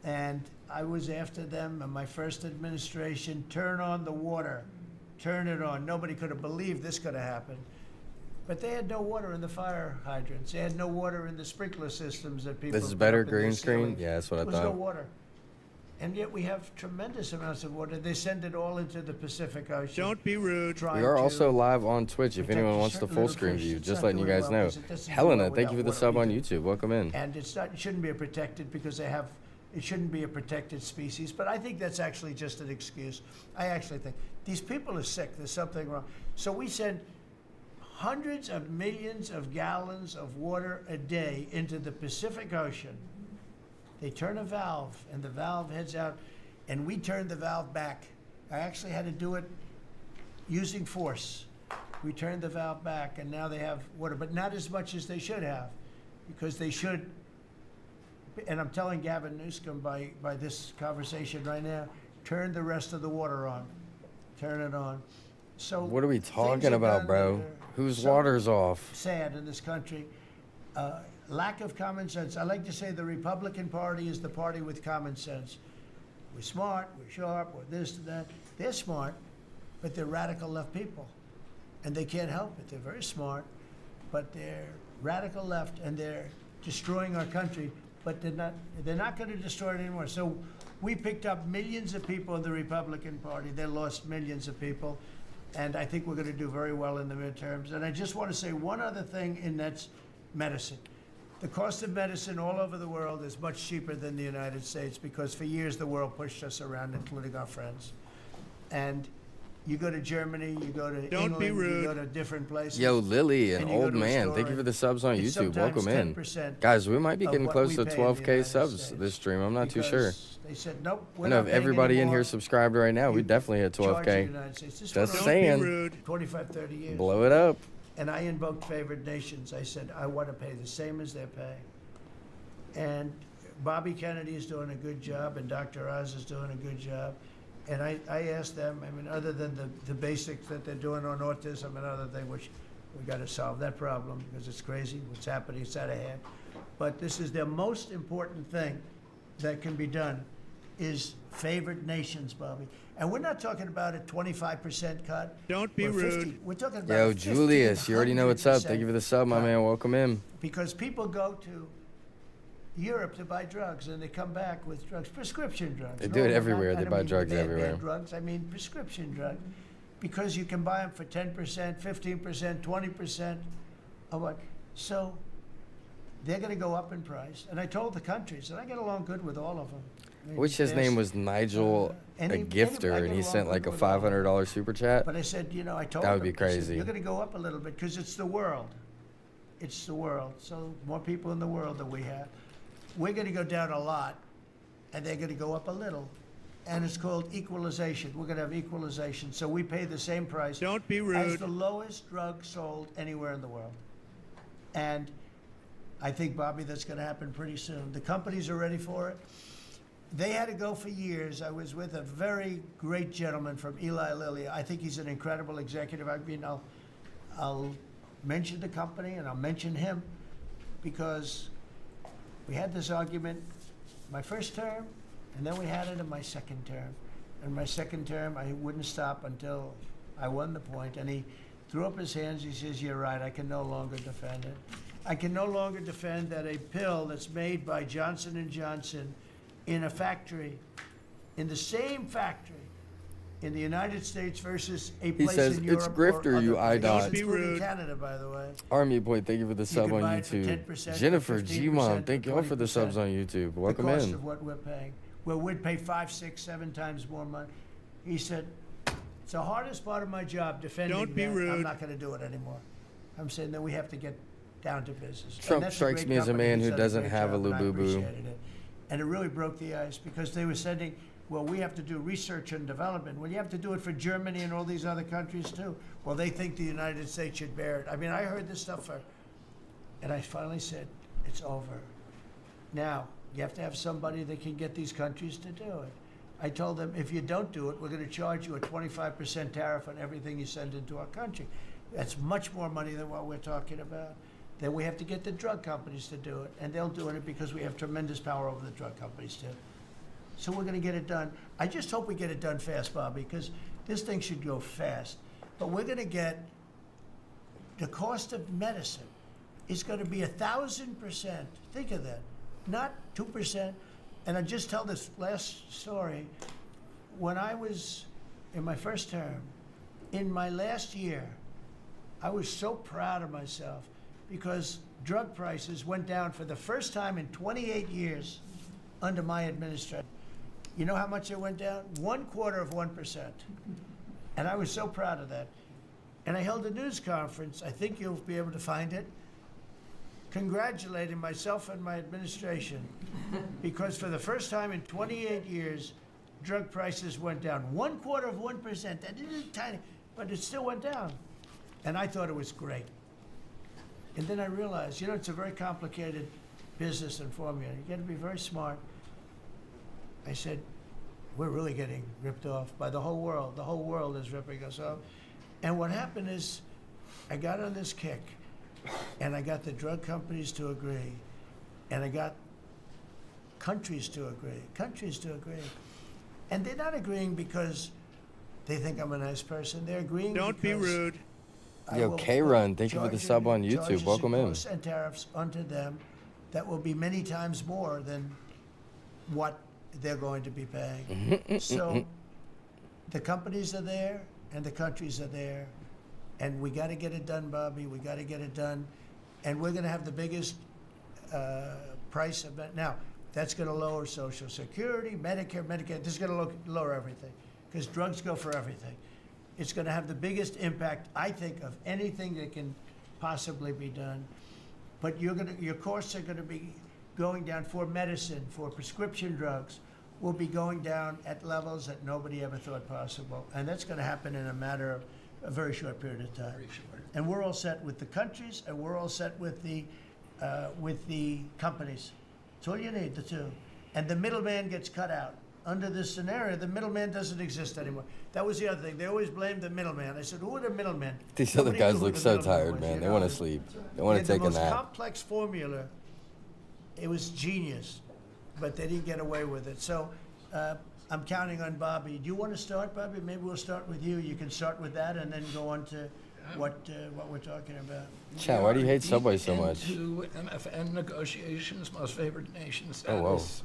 And I was after them in my first administration, turn on the water, turn it on. Nobody could have believed this could have happened. But they had no water in the fire hydrants. They had no water in the sprinkler systems that people This is put better up in their green screen? ceilings. Yeah, that's what I There was no thought. water. And yet we have tremendous amounts of water. They send it all into the Pacific Ocean. Don't be rude. trying We are to also live on Twitch if protect anyone a wants the certain full little screen fish view. that's Just not letting you doing guys well know. 'cause it doesn't do Helena, well thank you for the without sub water on either. YouTube. Welcome in. And it shouldn't be protected because it shouldn't be a protected species. But I think that's actually just an excuse. I actually think these people are sick. There's something wrong. So we send hundreds of millions of gallons of water a day into the Pacific Ocean. They turn a valve, and the valve heads out, and we turn the valve back. I actually had to do it using force. We turned the valve back, and now they have water, but not as much as they should have, because they should. And I'm telling Gavin Newsom by this conversation right now, turn the rest of the water on. Turn it on. So What are we things talking are about, done bro? that are Whose so water's off? sad in this country. Lack of common sense. I like to say the Republican Party is the party with common sense. We're smart, we're sharp, we're this and that. They're smart, but they're radical left people. And they can't help it. They're very smart, but they're radical left, and they're destroying our country. But they're not going to destroy it anymore. So we picked up millions of people in the Republican Party. They lost millions of people. And I think we're going to do very well in the midterms. And I just want to say one other thing, and that's medicine. The cost of medicine all over the world is much cheaper than the United States, because for years the world pushed us around, including our friends. And you go to Germany, you go to Don't be England, rude. you go to different places. Yo, Lily, an and you go old to a man. store Thank you for and the subs on it's YouTube. sometimes Welcome in. 10% Guys, we might be of getting what close we to pay in the 12K United subs States. this stream. I'm not too sure. Because They said, nope, I we're know not if paying everybody in anymore. here subscribed right now, we You definitely hit charge the 12K. United States. This Just went on Don't be saying. rude. 25, 30 years. Blow it up. And I invoked favored nations. I said, I want to pay the same as they pay. And Bobby Kennedy is doing a good job, and Dr. Oz is doing a good job. And I asked them, other than the basics that they're doing on autism and other things, which we got to solve that problem because it's crazy what's happening, it's out of hand. But this is the most important thing that can be done, is favored nations, Bobby. And we're not talking about a 25% cut. Don't be or 50. rude. We're talking about Yo, a Julius, you already know what's up. Thank you for the sub, my 1500% man. Welcome in. because people go to Europe to buy drugs, and they come back with drugs, prescription drugs. They do it No, everywhere. I They don't buy mean drugs bad everywhere. drugs. I mean prescription drug, because you can buy them for 10%, 15%, 20% of what. So they're going to go up in price. And I told the countries, and I get along good with all of them. I mean, Which his there's- name was Nigel, a I gifter, get and he along sent good like a with all of them. $500 super chat. But I said, I told That would them, be I said, crazy. you're going to go up a little bit because it's the world. It's the world. So more people in the world than we have. We're going to go down a lot, and they're going to go up a little. And it's called equalization. We're going to have equalization. So we pay the same price Don't be as rude. the lowest drug sold anywhere in the world. And I think, Bobby, that's going to happen pretty soon. The companies are ready for it. They had to go for years. I was with a very great gentleman from Eli Lilly. I think he's an incredible executive. I mean, I'll mention the company and I'll mention him because we had this argument my first term, and then we had it in my second term. In my second term, I wouldn't stop until I won the point, and he threw up his hands. He says, "You're right, I can no longer defend it. I can no longer defend that a pill that's made by Johnson & Johnson in a factory, in the same factory, in the United States versus a place says, in "It's Europe grifter, or you other places, IDOT." including Canada, by the way." Army Boy, thank you for the sub can on buy it for YouTube. 10% or Jennifer 15% G-Mom, or thank you all for the 20%. subs on YouTube. Welcome the cost in. of what we're paying. Well, we'd pay 5, 6, 7 times more money. He said, "It's the hardest part of my job, defending Don't be that. rude. I'm not going to do it anymore." I'm saying that we have to get down to business. And Trump that's a strikes great me as a company. man He's who done a doesn't great have a job, and I Lububu. appreciated it. And it really broke the ice because they were sending, well, we have to do research and development. Well, you have to do it for Germany and all these other countries too. Well, they think the United States should bear it. I mean, I heard this stuff and I finally said, it's over. Now, you have to have somebody that can get these countries to do it. I told them, if you don't do it, we're going to charge you a 25% tariff on everything you send into our country. That's much more money than what we're talking about. Then we have to get the drug companies to do it, and they'll do it because we have tremendous power over the drug companies too. So we're going to get it done. I just hope we get it done fast, Bobby, because this thing should go fast. But we're going to get the cost of medicine is going to be 1,000%. Think of that, not 2%. And I just tell this last story. When I was in my first term, in my last year, I was so proud of myself because drug prices went down for the first time in 28 years under my administration. You know how much it went down? 1/4%. And I was so proud of that. And I held a news conference, I think you'll be able to find it, congratulating myself and my administration because for the first time in 28 years, drug prices went down 1/4%. That is tiny, but it still went down. And I thought it was great. And then I realized, you know, it's a very complicated business and formula. You got to be very smart. I said, we're really getting ripped off by the whole world. The whole world is ripping us off. And what happened is I got on this kick and I got the drug companies to agree and I got countries to agree. And they're not agreeing because they think I'm a nice person. They're agreeing Don't be because rude. I Yo, will K-Run, put thank you for the charges sub on and YouTube. charges Welcome and in. costs and tariffs onto them that will be many times more than what they're going to be paying. So the companies are there and the countries are there, and we got to get it done, Bobby. We got to get it done, and we're going to have the biggest price of it. Now, that's going to lower Social Security, Medicare. This is going to lower everything because drugs go for everything. It's going to have the biggest impact, I think, of anything that can possibly be done. But your costs are going to be going down for medicine, for prescription drugs, will be going down at levels that nobody ever thought possible. And that's going to happen in a matter of a very short period of time. And we're all set with the countries, and we're all set with the companies. That's all you need, the two. And the middleman gets cut out. Under this scenario, the middleman doesn't exist anymore. That was the other thing. They always blamed the middleman. I said, who are the middlemen? These other Nobody guys knew who look the so middleman tired, was, man. you They know? want to sleep. They want to They had take a the most nap. complex formula. It was genius, but they didn't get away with it. So I'm counting on Bobby. Do you want to start, Bobby? Maybe we'll start with you. You can start with that and then go on to what we're talking about. Chat, why do you hate Subway so much? Into MFN negotiations, most favored nation Oh, wow. status,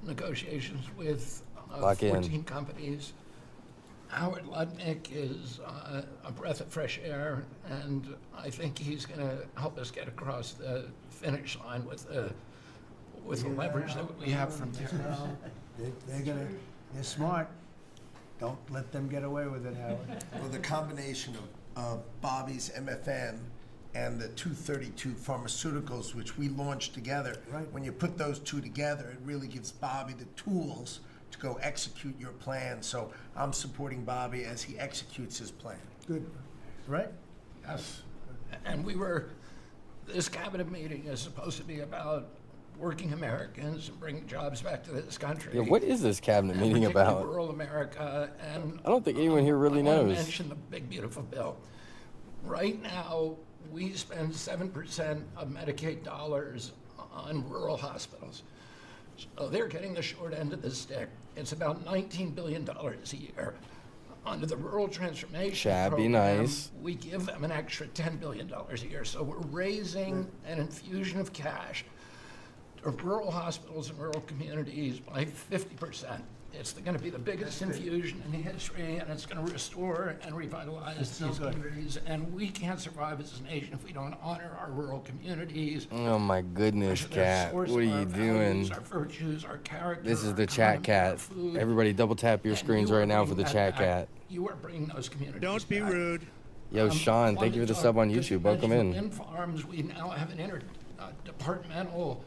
negotiations with Lock in. 14 companies. Howard Lutnick is a breath of fresh air, and I think he's going to help us get across the finish line with the leverage that we have from there. They're smart. Don't let them get away with it, Howard. Well, the combination of Bobby's MFN and the 232 Pharmaceuticals, which we launched together, Right. when you put those two together, it really gives Bobby the tools to go execute your plan. So I'm supporting Bobby as he executes his plan. Good. Right? Yes. And we were This cabinet meeting is supposed to be about working Americans and bringing jobs back to this country. Yeah, what is this cabinet and meeting particularly about? rural America. And I don't think anyone here really I want knows. to mention the big beautiful bill. Right now, we spend 7% of Medicaid dollars on rural hospitals. So they're getting the short end of the stick. It's about $19 billion a year. Under the Rural Transformation Shabby Program, nice. we give them an extra $10 billion a year. So we're raising an infusion of cash to rural hospitals and rural communities by 50%. It's going to be the biggest infusion in history, and it's going to restore and revitalize these communities. And we can't survive as a nation if we don't honor our rural communities. Oh my goodness, They're Cat. source What are of you our doing? values, our virtues, our character. This is our the Chat economy, our Cat. food. Everybody double tap your And screens you are right now for bringing the that Chat back. Cat. You are bringing those communities Don't be back. rude. Yo, Sean, thank you for the sub on Because you YouTube. Welcome mentioned in. Wind farms, we now have an interdepartmental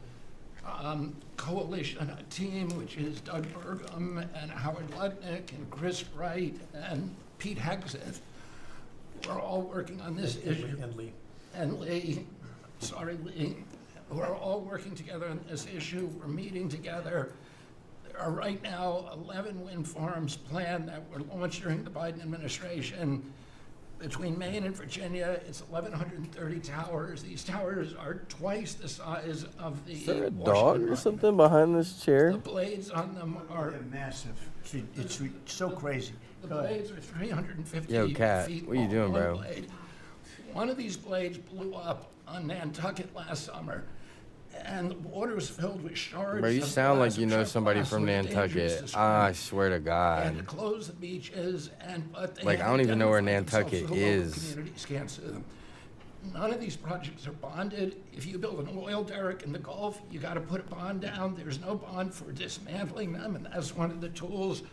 coalition, a team, which is Doug Burgum and Howard Lutnick and Chris Wright and Pete Hegseth. We're all working on this issue. And Lee, sorry, Lee. We're all working together on this issue. We're meeting together. There are right now 11 wind farms planned that were launched during the Biden administration. Between Maine and Virginia, it's 1,130 towers. These towers are twice the size of the Is there a Washington dog or Monument. something behind this chair? The blades on them are, They're massive. It's so crazy. the Go ahead. blades are 350 Yo, Cat, feet what are you long, doing, one bro? blade. One of these blades blew up on Nantucket last summer, and the water was filled with shards. Bro, you of sound glass like you and know sharp somebody glass from that were dangerous Nantucket. to I swim. swear to And God. to close the beaches, but they Like, I had don't even know where identified themselves Nantucket so the local is. Communities can't sue them. None of these projects are bonded. If you build an oil derrick in the Gulf, you got to put a bond down. There's no bond for dismantling them, and that's one of the tools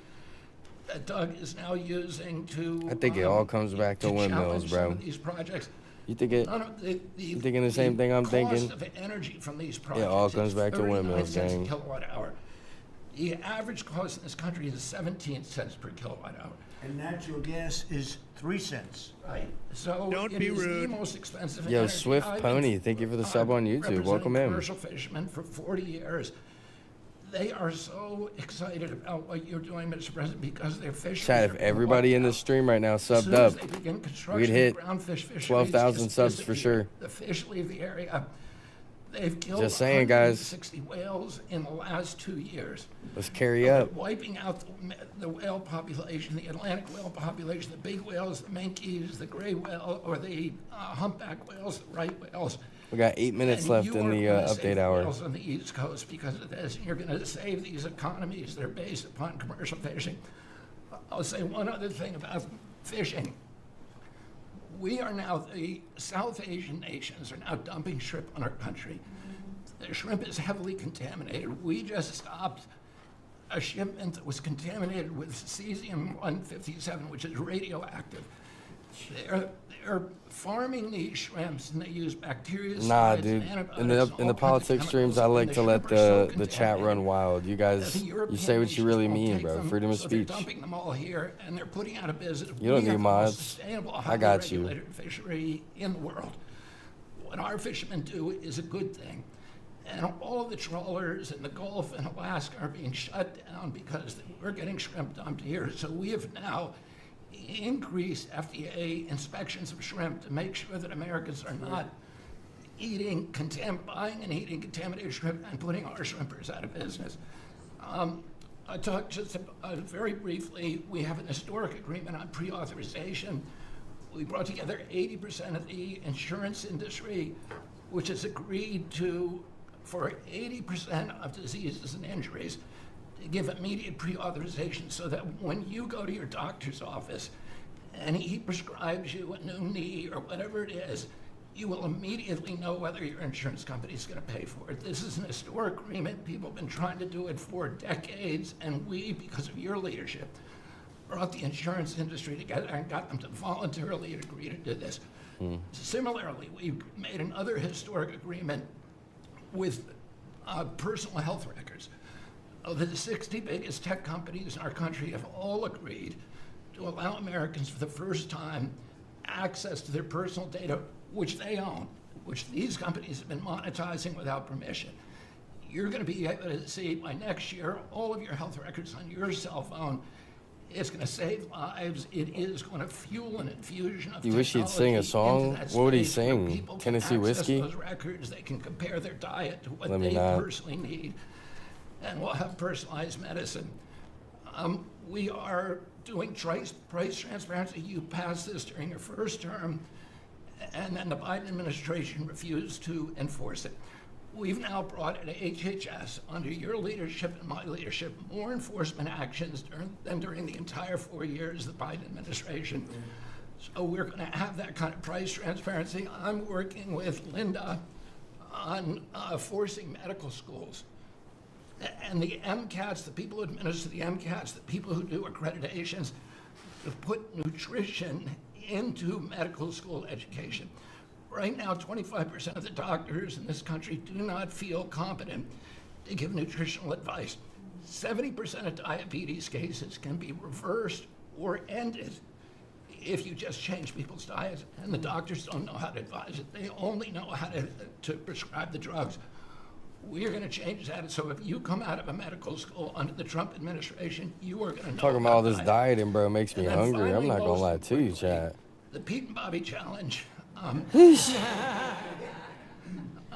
that Doug is now using to. I think it all comes back to windmills, challenge bro. Some of these projects. You think it? None of You thinking the same thing I'm thinking? Cost of energy from these projects. all comes is back to 39 windmills, cents a gang. kilowatt hour. The average cost in this country is 17 cents per kilowatt hour. And natural gas is 3 cents. Right. So Don't it be is rude. the most expensive Yo, energy. Swift I've Pony, been, thank you for the sub on YouTube. representing Welcome in. commercial fishermen for 40 years. They are so excited about what you're doing, Mr. President, because their fisheries Chat, are if being everybody wiped in the out. stream right now As soon subbed as up, they begin we'd construction, hit groundfish fisheries 12,000 just subs for disappear. sure. The fish leave the area. They've killed Just saying, guys. 160 whales in the last 2 years. let's carry They're up. wiping out the whale population, the Atlantic whale population, the big whales, the minkies, the gray whale, or the humpback whales, the right whales. We got 8 minutes And left you in are the gonna update save hour. whales on the East Coast because of this. You're going to save these economies that are based upon commercial fishing. I'll say one other thing about fishing. We are now, the South Asian nations are now dumping shrimp on our country. The shrimp is heavily contaminated. We just stopped a shipment that was contaminated with cesium-157, which is radioactive. They're farming these shrimps, and they use bacteria. Nah, dude. In the politics streams, I like to let the chat run wild. You guys, you say what you really mean, bro. Freedom of speech. They're dumping them all here, and they're putting out of business. You don't We need have the most mods. sustainable, I got highly you. regulated fishery in the world. What our fishermen do is a good thing. And all of the trawlers in the Gulf and Alaska are being shut down because we're getting shrimp dumped here. So we have now increased FDA inspections of shrimp to make sure that Americans are not buying and eating contaminated shrimp and putting our shrimpers out of business. I talked just very briefly, we have an historic agreement on pre-authorization. We brought together 80% of the insurance industry, which has agreed to, for 80% of diseases and injuries, to give immediate pre-authorization so that when you go to your doctor's office and he prescribes you a new knee or whatever it is, you will immediately know whether your insurance company is going to pay for it. This is an historic agreement. People have been trying to do it for decades, and we, because of your leadership, brought the insurance industry together and got them to voluntarily agree to do this. Similarly, we made another historic agreement with personal health records. The 60 biggest tech companies in our country have all agreed to allow Americans for the first time access to their personal data, which they own. which these companies have been monetizing without permission. You're going to be able to see by next year all of your health records on your cell phone. It's going to save lives. It is going to fuel an infusion of You wish he'd sing a technology song? into that What would he space where sing? people can Tennessee access Whiskey? Those records, they can compare their diet to what Let me they not. personally need, and we'll have personalized medicine. We are doing price transparency. You passed this during your first term, and then the Biden administration refused to enforce it. We've now brought at HHS, under your leadership and my leadership, more enforcement actions than during the entire 4 years of the Biden administration. So we're going to have that kind of price transparency. I'm working with Linda on forcing medical schools and the MCATs, the people who administer the MCATs, the people who do accreditations, to put nutrition into medical school education. Right now, 25% of the doctors in this country do not feel competent to give nutritional advice. 70% of diabetes cases can be reversed or ended if you just change people's diets, and the doctors don't know how to advise it. They only know how to prescribe the drugs. We're going to change that, so if you come out of a medical school under the Trump administration, you are going to know Talking about all this diet. dieting, bro, makes me And then hungry. I'm finally, not gonna most lie to you, importantly, chat. The Pete and Bobby Challenge. I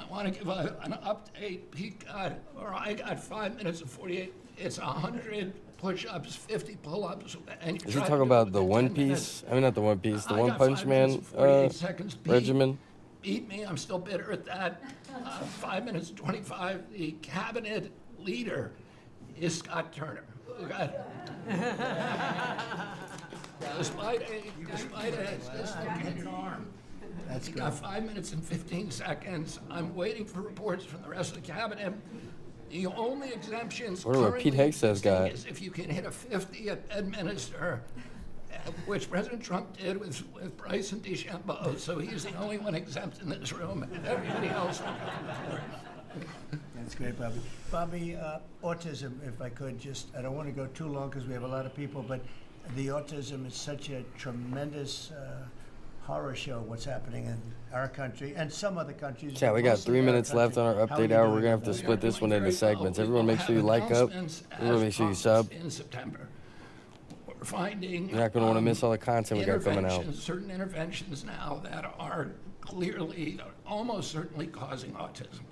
want to give an update. I got 5 minutes and 48. It's 100 push-ups, 50 pull-ups, and you Is try he to talking do it about the within One 10 minutes. Piece? I mean, not the One Piece, the I One got Punch 5 minutes Man and 48 seconds. regimen. Beat me. I'm still bitter at that. 5 minutes and 25. The cabinet leader is Scott Turner. Despite a dislocated arm. That's He good. got 5 minutes and 15 seconds. I'm waiting for reports from the rest of the cabinet. The only exemptions Wonder what Pete currently Hegseth's got. existing is if you can hit a 50 at Bedminster, which President Trump did with Bryce and DeChambeau. So he's the only one exempt in this room. Everybody else. That's great, Bobby. Bobby, autism, if I could, just, I don't want to go too long because we have a lot of people, but the autism is such a tremendous horror show, what's happening in our country and some other countries. Chat, we but got mostly 3 our minutes left on country. our How are update you hour. doing We're gonna have to over there? split this one into segments. Everyone make sure you like up. Everyone make sure you sub. In September, we're finding You're not gonna wanna miss all the content we got coming out. certain interventions now that are clearly, almost certainly causing autism.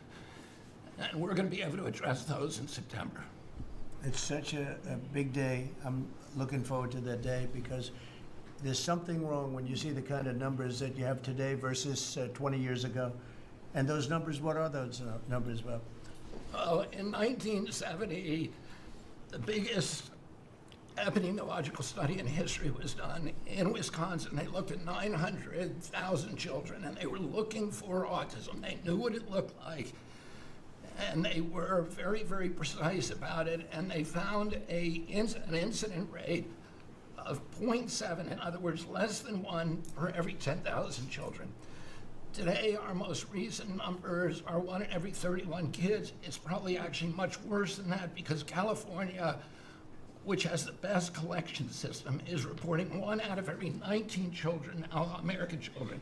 And we're going to be able to address those in September. It's such a big day. I'm looking forward to that day because there's something wrong when you see the kind of numbers that you have today versus 20 years ago. And those numbers, what are those numbers, Bob? In 1970, the biggest epidemiological study in history was done in Wisconsin. They looked at 900,000 children, and they were looking for autism. They knew what it looked like, and they were very, very precise about it, and they found an incident rate of 0.7, in other words, less than 1 per every 10,000 children. Today, our most recent numbers are 1 in every 31 kids. It's probably actually much worse than that because California, which has the best collection system, is reporting 1 out of every 19 children, American children,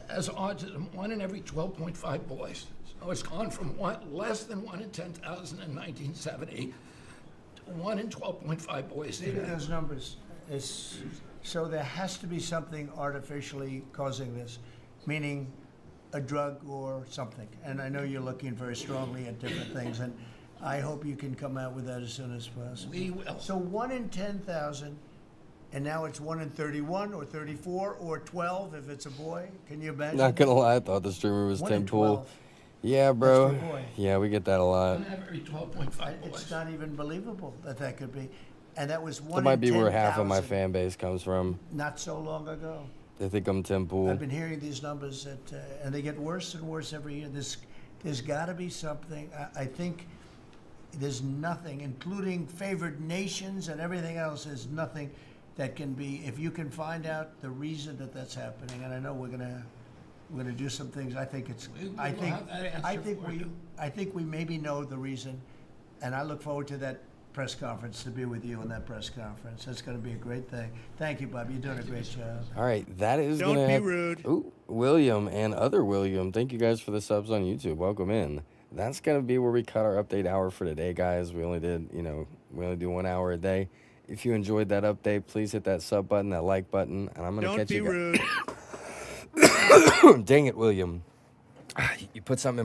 has autism, 1 in every 12.5 boys. So it's gone from less than 1 in 10,000 in 1970 to 1 in 12.5 boys Look at today. those numbers. So there has to be something artificially causing this, meaning a drug or something. And I know you're looking very strongly at different things, and I hope you can come out with that as soon as possible. We will. So 1 in 10,000, and now it's 1 in 31 or 34 or 12 if it's a boy. Can you imagine? Not gonna lie, I thought the streamer was 1 in Tim Pool. 12. Yeah, bro. That's for boy. Yeah, we get that a lot. 1 out of every 12.5 boys. It's not even believable that that could be. And that was 1 That might in be where half of my 10,000 fan base comes from. not so long ago. They think I'm Tim Pool. I've been hearing these numbers that, and they get worse and worse every year. There's got to be something. I think there's nothing, including favored nations and everything else. There's nothing that can be. If you can find out the reason that that's happening, and I know we're gonna do some things. I think it's. We will I think. have that answer I think for we. you. I think we maybe know the reason, and I look forward to that press conference, to be with you in that press conference. That's going to be a great thing. Thank you, Bob. You're doing a great job. All right, that is Don't gonna be have, rude. Ooh, William and other William, thank you guys for the subs on YouTube. Welcome in. That's gonna be where we cut our update hour for today, guys. We only did, we only do 1 hour a day. If you enjoyed that update, please hit that sub button, that like button, and I'm gonna Don't catch be you. rude. Dang it, William. You put something in